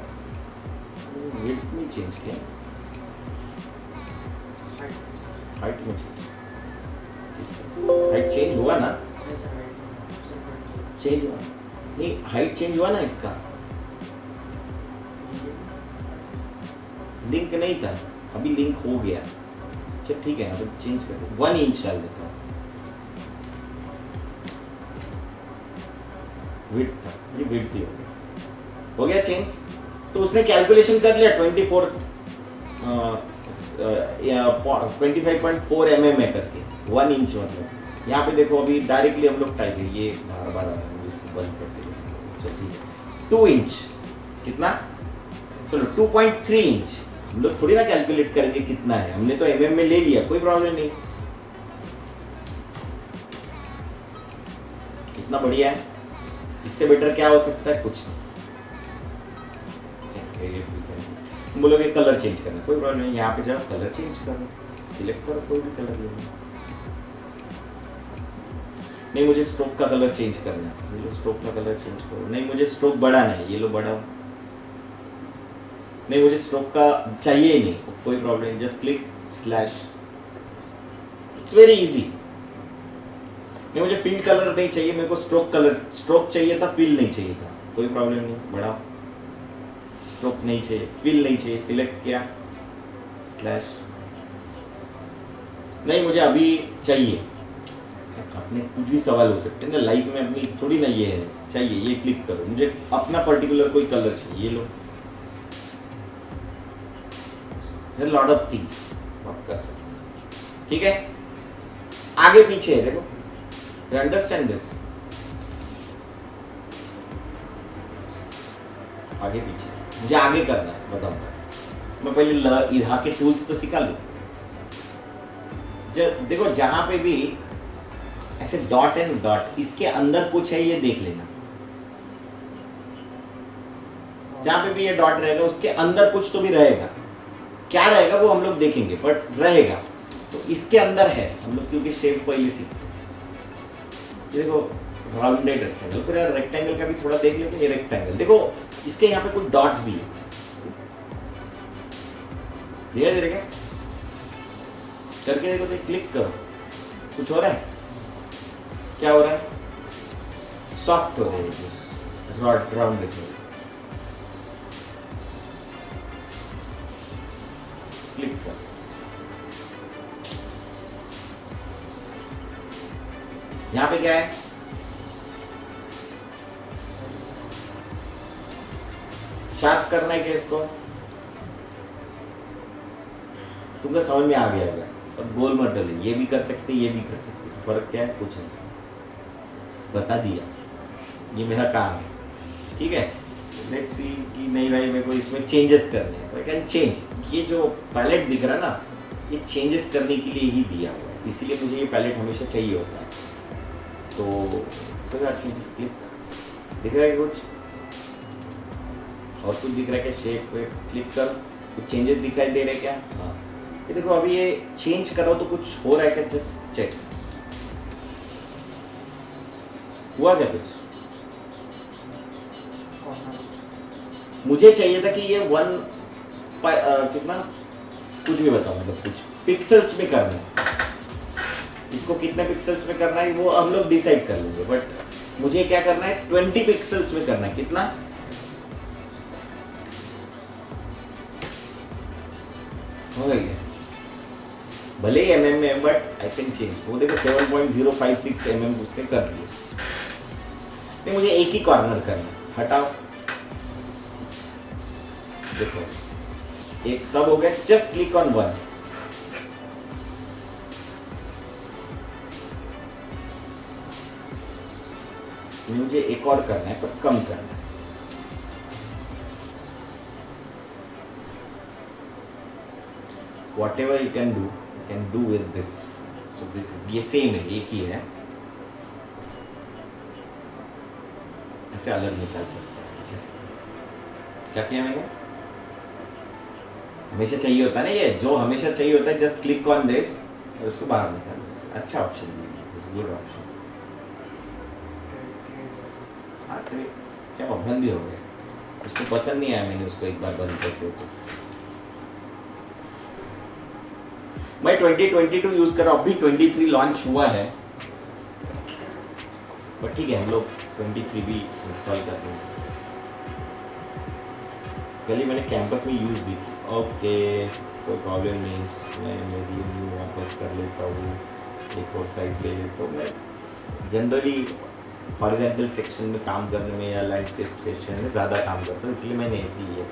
विड्थ में चेंज किया, हाइट में हाइट चेंज हुआ ना, चेंज हुआ नहीं, हाइट चेंज हुआ ना इसका, लिंक नहीं था अभी लिंक हो गया। अच्छा ठीक है, अब चेंज कर दो, 1 इंच डाल देता हूँ, विड्थ था, ये विड्थ ही हो गया चेंज। तो उसने कैलकुलेशन कर लिया 25.4 mm है करके, 1 इंच मतलब। यहाँ पे देखो अभी डायरेक्टली हम लोग टाइप, ये बार बार इसको बंद कर देंगे, चलो ठीक है। 2 इंच कितना, चलो 2.3 इंच, हम लोग थोड़ी ना कैलकुलेट करेंगे कितना है, हमने तो mm में ले लिया, कोई प्रॉब्लम नहीं। कितना बढ़िया है, इससे बेटर क्या हो सकता है? कुछ नहीं। बोलोगे कलर चेंज करना, कोई प्रॉब्लम नहीं, यहाँ पे जाओ कलर चेंज करो, सिलेक्ट करो कोई भी कलर ले लो। नहीं मुझे स्ट्रोक का कलर चेंज करना है, ये लो स्ट्रोक का कलर चेंज करो। नहीं मुझे स्ट्रोक बढ़ाना है, ये लो बढ़ाओ। नहीं मुझे स्ट्रोक का चाहिए ही नहीं, कोई प्रॉब्लम नहीं, just click slash, it's very easy. नहीं मुझे फील कलर नहीं चाहिए, मेरे को स्ट्रोक कलर, स्ट्रोक चाहिए था, फील नहीं चाहिए था, कोई प्रॉब्लम नहीं, बढ़ाओ। स्ट्रोक नहीं चाहिए, फील नहीं चाहिए, सिलेक्ट किया स्लैश। नहीं मुझे अभी चाहिए, अपने कुछ भी सवाल हो सकते हैं ना लाइफ में, अपनी थोड़ी ना ये है चाहिए, ये क्लिक करो, मुझे अपना पर्टिकुलर कोई कलर चाहिए, ये लो। लॉट ऑफ थिंग्स आप कर सकते हैं, ठीक है। आगे पीछे है देखो, अंडरस्टैंड दिस, आगे पीछे मुझे आगे करना है, बताऊंगा मैं, पहले यहाँ के टूल्स तो सिखा लूं। देखो जहां पे भी ऐसे डॉट एंड डॉट, इसके अंदर कुछ है ये देख लेना, जहां पे भी ये डॉट रहेगा उसके अंदर कुछ तो भी रहेगा, क्या रहेगा वो हम लोग देखेंगे, बट रहेगा तो इसके अंदर है, हम लोग क्योंकि शेप पहले सीखते। देखो राउंडेड रेक्टेंगल, फिर यार रेक्टेंगल का भी थोड़ा देख लेते हैं। ये रेक्टेंगल देखो, इसके यहाँ पे कुछ डॉट्स भी है, धीरे धीरे करके देखो, तो क्लिक करो, कुछ हो रहा है, क्या हो रहा है? सॉफ्ट हो रहा है, रॉड राउंड देखो, क्लिक कर, यहाँ पे क्या है, शार्प करना है क्या इसको, तुमको समझ में आ गया होगा। सब गोल मत डले, ये भी कर सकते ये भी कर सकते, फर्क क्या है, कुछ नहीं, बता दिया, ये मेरा काम है, ठीक है। लेट्स सी कि नहीं भाई मेरे को इसमें चेंजेस करने हैं, आई कैन चेंज। ये जो पैलेट दिख रहा है ना, ये चेंजेस करने के लिए ही दिया हुआ है, इसीलिए मुझे ये पैलेट हमेशा चाहिए होता है। तो फिर जस्ट क्लिक, दिख रहा है कुछ और कुछ दिख रहा है क्या, शेप पे क्लिक करो, कुछ चेंजेस दिखाई दे रहे क्या, हाँ ये देखो अभी ये चेंज करो तो कुछ हो रहा है क्या, जस्ट चेक, हुआ क्या कुछ। मुझे चाहिए था कि ये कितना, कुछ भी बताओ, मतलब कुछ पिक्सल्स में करना है, इसको कितने पिक्सल्स में करना है वो हम लोग डिसाइड कर लेंगे, बट मुझे क्या करना है 20 पिक्सल्स में करना है। कितना, हो गया भले ही mm में, बट आई कैन चेंज। वो देखो 7.056 mm उसने कर दिया। नहीं मुझे एक ही कॉर्नर करना, हटाओ, देखो एक सब हो गया, जस्ट क्लिक ऑन वन। मुझे एक और करना है पर कम करना है, whatever you can do with this. So this is, ये सेम है, एक ही है, ऐसे अलग निकाल सकते हैं। क्या किया मैंने, हमेशा चाहिए होता है ना ये, जो हमेशा चाहिए होता है, जस्ट क्लिक ऑन दिस और उसको बाहर निकाल दो। अच्छा ऑप्शन है, गुड ऑप्शन। हाँ क्या बंद भी हो गया, उसको पसंद नहीं आया, मैंने उसको एक बार बंद करते तो। मैं 2022 यूज कर रहा हूँ, अभी 23 लॉन्च हुआ है, बट ठीक है हम लोग 23 भी इंस्टॉल करते हैं। कल ही मैंने कैंपस में यूज भी की, ओके कोई प्रॉब्लम नहीं, मैं मेरी न्यू वापस कर लेता हूँ, एक और साइज ले लेता हूँ। मैं जनरली हॉरिजॉन्टल सेक्शन में काम करने में या लैंडस्केप सेक्शन में ज़्यादा काम करता हूँ, इसलिए मैंने ऐसे लिया।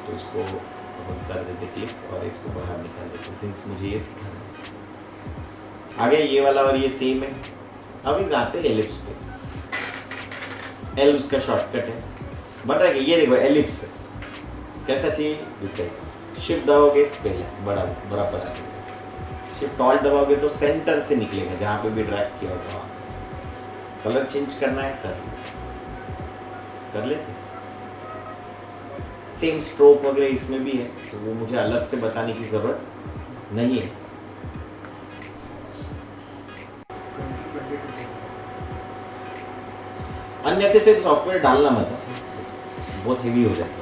तो इसको अपन कर देते क्लिक और इसको बाहर निकाल देते, सिंस मुझे ये सिखाना है। आगे ये वाला और ये सेम है। अब इस आते हैं एलिप्स पे, एल उसका शॉर्टकट है, बन रहा है। ये देखो एलिप्स कैसा चाहिए, इसे शिफ्ट दबाओगे पहले बड़ा बराबर आ जाएगा, शिफ्ट ऑल्ट दबाओगे तो सेंटर से निकलेगा, जहाँ पे भी ड्रैग किया होगा। कलर चेंज करना है कर लेते। सेम स्ट्रोक वगैरह इसमें भी है, तो वो मुझे अलग से बताने की जरूरत नहीं है। अननेसेसरी सॉफ्टवेयर डालना मत, बहुत हेवी हो जाता है।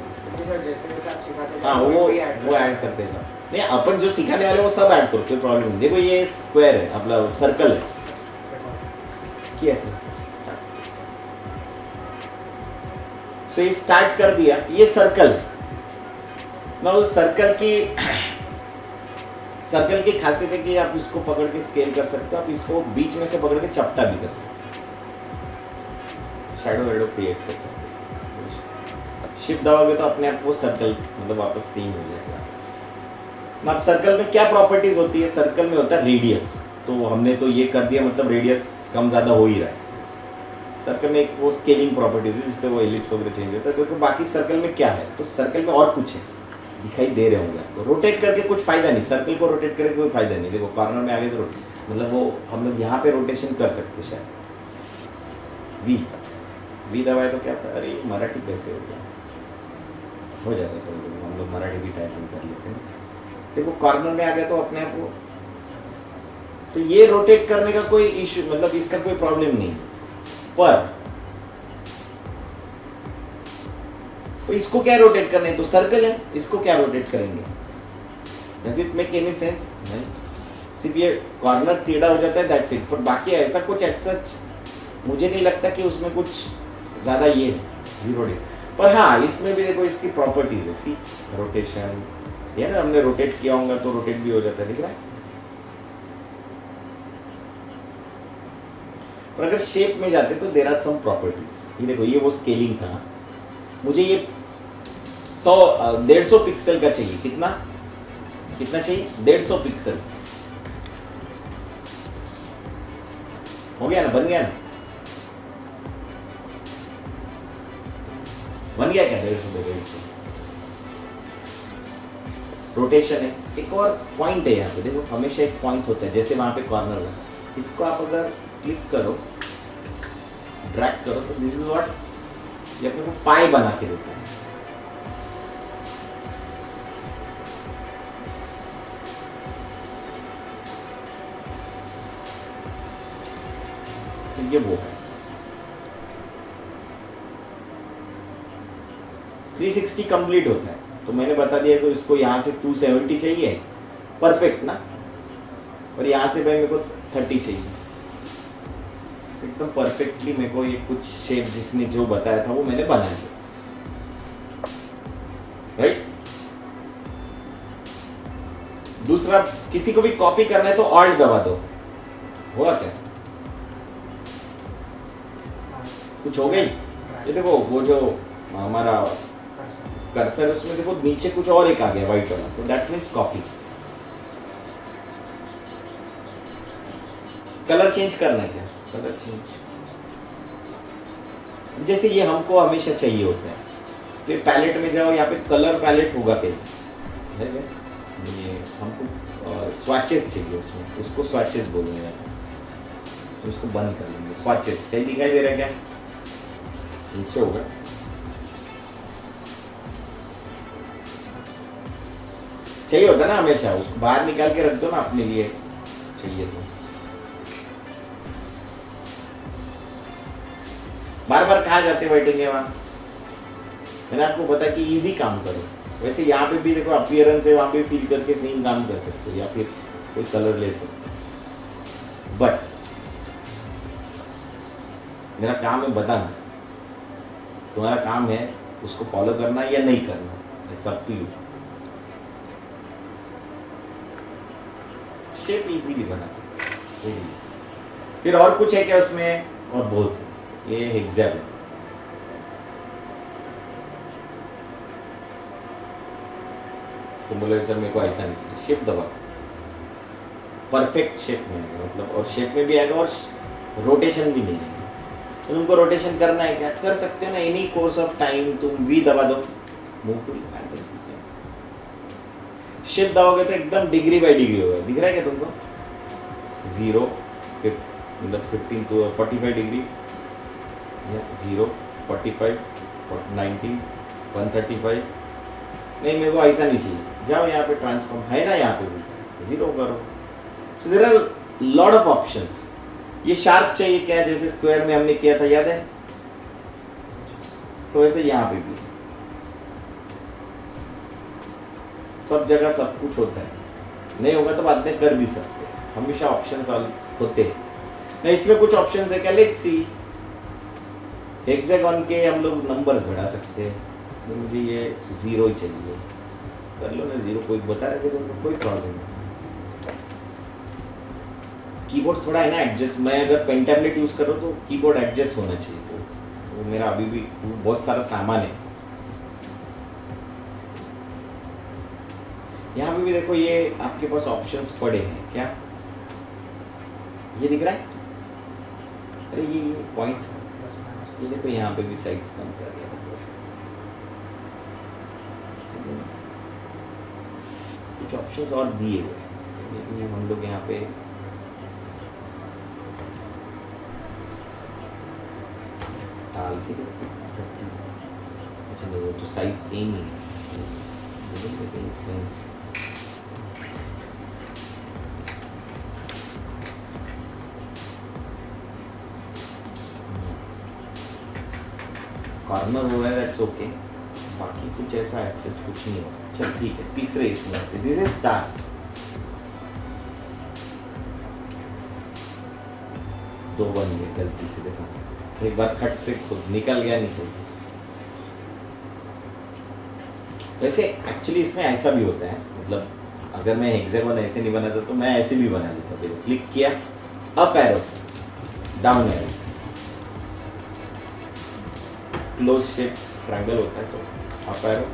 जैसे आप सिखाते हाँ वो ऐड करते जाओ। नहीं अपन जो सिखाने वाले वो सब ऐड करो, कोई प्रॉब्लम नहीं। देखो ये स्क्वायर है, अपना सर्कल है, किया तो ये स्टार्ट कर दिया, ये सर्कल है ना। उस सर्कल की खासियत है कि आप इसको पकड़ के स्केल कर सकते हो, आप इसको बीच में से पकड़ के चपटा भी कर सकते हो, शैडो वैडो क्रिएट कर सकते हो। शिफ्ट दबाओगे तो अपने आप वो सर्कल मतलब वापस सेम हो जाएगा। अब सर्कल में क्या प्रॉपर्टीज होती है, सर्कल में होता है रेडियस, तो हमने तो ये कर दिया, मतलब रेडियस कम ज़्यादा हो ही रहा है। सर्कल में एक वो स्केलिंग प्रॉपर्टीज है जिससे वो एलिप्स वगैरह चेंज होता है, क्योंकि बाकी सर्कल में क्या है, तो सर्कल में और कुछ है दिखाई दे रहे होंगे आपको। रोटेट करके कुछ फायदा नहीं, सर्कल को रोटेट करके कोई फायदा नहीं। देखो कॉर्नर में आगे तो मतलब वो हम लोग यहाँ पे रोटेशन कर सकते शायद। वी दबाए तो क्या था, अरे मराठी कैसे हो गया, हो जाता है कभी हम लोग मराठी भी टाइपिंग कर लेते हैं। देखो कॉर्नर में आ गया तो अपने आप को, तो ये रोटेट करने का कोई इशू, मतलब इसका कोई प्रॉब्लम नहीं। पर तो इसको क्या रोटेट करने, तो सर्कल है, इसको क्या रोटेट करेंगे, does it make any sense? नहीं, सिर्फ ये कॉर्नर टेढ़ा हो जाता है, दैट्स इट। पर बाकी ऐसा कुछ एट सच मुझे नहीं लगता कि उसमें कुछ ज़्यादा ये जीरो डे। पर हाँ इसमें भी देखो इसकी प्रॉपर्टीज है, सी रोटेशन, यार हमने रोटेट किया होगा तो रोटेट भी हो जाता है, दिख रहा है। और अगर शेप में जाते तो देर आर सम प्रॉपर्टीज। ये देखो, ये वो स्केलिंग था, मुझे ये 150 पिक्सल का चाहिए। कितना कितना चाहिए? 150 पिक्सल। हो गया ना, बन गया ना, बन गया क्या? 150 पे 150 रोटेशन है। एक और पॉइंट है यहाँ पे, देखो हमेशा एक पॉइंट होता है, जैसे वहां पे कॉर्नर है, इसको आप अगर क्लिक करो, ड्रैग करो, तो दिस इज व्हाट, ये अपने को पाई बना के देता है। तो ये वो है 360 कंप्लीट होता है। तो मैंने बता दिया कि इसको यहाँ से 270 चाहिए, परफेक्ट ना, और यहाँ से भाई मेरे को 30 चाहिए, एकदम परफेक्टली मेरे को ये कुछ शेप जिसने जो बताया था वो मैंने बना दिया, राइट। दूसरा, किसी को भी कॉपी करना है तो ऑल्ट दबा दो, हुआ क्या? कुछ हो गई? ये देखो वो जो हमारा कर्सर, उसमें देखो नीचे कुछ और एक आ गया व्हाइट वाला, तो that means copy. Colour change करना है क्या? कलर चेंज, जैसे ये हमको हमेशा चाहिए होता है, तो ये पैलेट में जाओ, यहाँ पे कलर पैलेट होगा कहीं, है क्या? ये हमको स्वैचेस चाहिए उसमें, उसको स्वैचेस बोलेंगे, तो उसको बंद कर लेंगे। स्वैचेस कहीं दिखाई दे रहा है क्या? नीचे होगा। चाहिए होता ना हमेशा, उसको बाहर निकाल के रख दो ना अपने लिए, चाहिए तो। बार बार कहाँ जाते बैठेंगे वहां? मैंने आपको बताया कि इजी काम करो। वैसे यहाँ पे भी देखो अपीयरेंस है, वहां पे फील करके सेम काम कर सकते हो, या फिर कोई कलर ले सकते हो। बट मेरा काम है बताना, तुम्हारा काम है उसको फॉलो करना या नहीं करना, it's up to you. Shape easily बना सकते हैं। फिर और कुछ है क्या उसमें? और बहुत, ये हेक्सागन, तुम बोले सर मेरे को ऐसा नहीं चाहिए, शेप दबा, परफेक्ट शेप में आएगा, मतलब और शेप में भी आएगा और रोटेशन भी नहीं आएगा। तो तुमको रोटेशन करना है क्या? कर सकते हो ना, एनी कोर्स ऑफ टाइम तुम वी दबा दो, मूव टू शेप दबाओगे तो एकदम डिग्री बाई डिग्री होगा। दिख रहा है क्या तुमको? 0 मतलब 15 to 45 डिग्री, 0 45 90 135। नहीं, मेरे को ऐसा नहीं चाहिए, जाओ यहाँ पे ट्रांसफॉर्म है ना, यहाँ पे भी 0 करो। So there are lot of options. ये शार्प चाहिए क्या, जैसे स्क्वायर में हमने किया था, याद है? तो ऐसे यहाँ पे भी सब जगह सब कुछ होता है, नहीं होगा तो बाद में कर भी सकते हैं, हमेशा ऑप्शंस होते हैं ना। इसमें कुछ ऑप्शंस है क्या? Let's see. हेक्सागन के हम लोग नंबर्स बढ़ा सकते हैं, तो मुझे ये 0 ही चाहिए, कर लो ना 0, कोई बता रहे थे तो कोई प्रॉब्लम नहीं। कीबोर्ड थोड़ा है ना एडजस्ट, मैं अगर पेन टैबलेट यूज़ कर रहा हूँ तो कीबोर्ड एडजस्ट होना चाहिए, तो वो मेरा अभी भी बहुत सारा सामान है। यहाँ पे भी देखो, ये आपके पास ऑप्शंस पड़े हैं क्या? ये दिख रहा है? अरे ये पॉइंट, ये देखो यहाँ पे भी साइड्स कम कर दिया था, कुछ ऑप्शंस और दिए हुए हैं, लेकिन हम लोग यहाँ पे डाल के देखते हैं। अच्छा नहीं, वो तो साइज सेम ही है, कॉर्नर हो रहा है, दैट्स ओके, बाकी कुछ ऐसा एक्सेस कुछ नहीं होगा। चल ठीक है, तीसरे इसमें दिस इज स्टार। 2 बन गए गलती से, देखा एक बार खट से खुद निकल गया, निकल। वैसे एक्चुअली इसमें ऐसा भी होता है, मतलब अगर मैं हेक्सागन ऐसे नहीं बनाता तो मैं ऐसे भी बना लेता। देखो क्लिक किया, अप एरो, डाउन है, क्लोज शेप ट्रायंगल होता है, तो अप एरो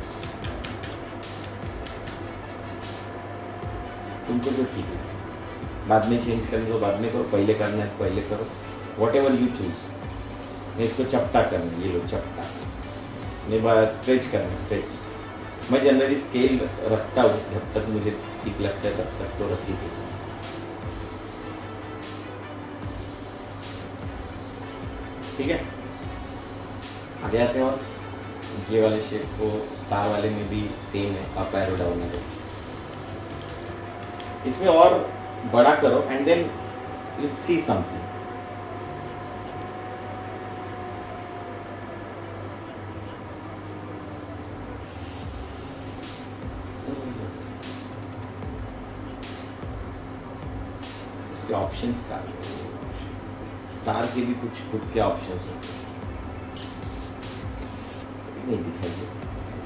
तुमको जो ठीक है, बाद में चेंज करने को बाद में करो, पहले करना है तो पहले करो, वॉट एवर यू चूज। मैं इसको चपटा करना, ये लो चपटा, मैं स्ट्रेच करना स्ट्रेच। मैं जनरली स्केल रखता हूँ, जब तक मुझे ठीक लगता है तब तक तो रख ही देता हूँ। ठीक है, आगे आते हैं। और ये वाले शेप को स्टार वाले में भी सेम है, अप एरो डाउन एरो। इसमें और बड़ा करो and then you see something. इसके ऑप्शंस का स्टार के भी कुछ खुद के ऑप्शंस होते हैं, नहीं दिखाई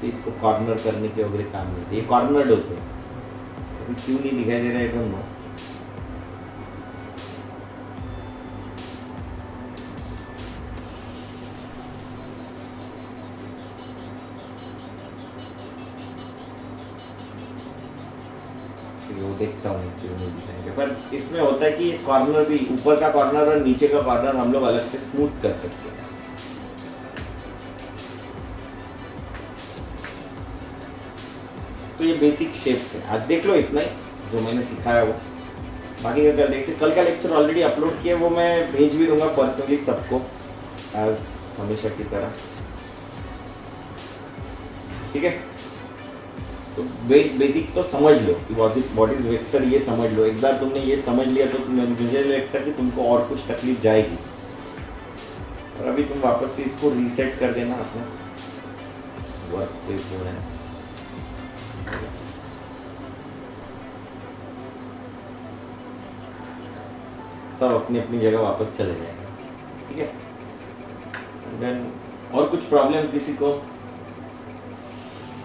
तो इसको कॉर्नर करने के वगैरह काम नहीं, ये कॉर्नर्ड होते हैं, क्यों नहीं दिखाई दे रहा है, आई डोंट नो। वो देखता हूँ क्यों नहीं दिखाएंगे, पर इसमें होता है कि कॉर्नर भी, ऊपर का कॉर्नर और नीचे का कॉर्नर हम लोग अलग से स्मूथ कर सकते हैं। तो ये बेसिक शेप्स है, आज देख लो इतना ही जो मैंने सिखाया वो। बाकी का कल देखते, कल का लेक्चर ऑलरेडी अपलोड किया, वो मैं भेज भी दूंगा पर्सनली सबको, एज हमेशा की तरह। ठीक है, तो बेसिक तो समझ लो कि व्हाट इज वेक्टर, ये समझ लो। एक बार तुमने ये समझ लिया तो मुझे लगता है कि तुमको और कुछ तकलीफ जाएगी। और अभी तुम वापस से इसको रीसेट कर देना अपना वर्क स्पेस जो है। सब अपनी अपनी जगह वापस चले जाएंगे। ठीक है, देन और कुछ प्रॉब्लम, किसी को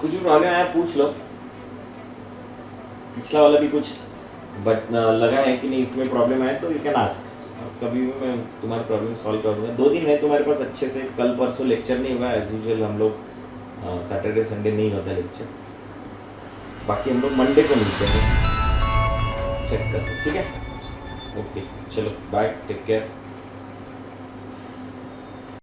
कुछ भी प्रॉब्लम आया पूछ लो। पिछला वाला भी कुछ लगा है कि नहीं इसमें प्रॉब्लम आया तो यू कैन आस्क, कभी भी मैं तुम्हारी प्रॉब्लम सॉल्व कर दूंगा। 2 दिन है तुम्हारे पास अच्छे से, कल परसों लेक्चर नहीं होगा एज यूजुअल, हम लोग सैटरडे संडे नहीं होता लेक्चर, बाकी हम लोग मंडे को मिलते हैं, चेक कर। ठीक है, ओके, चलो बाय, टेक केयर।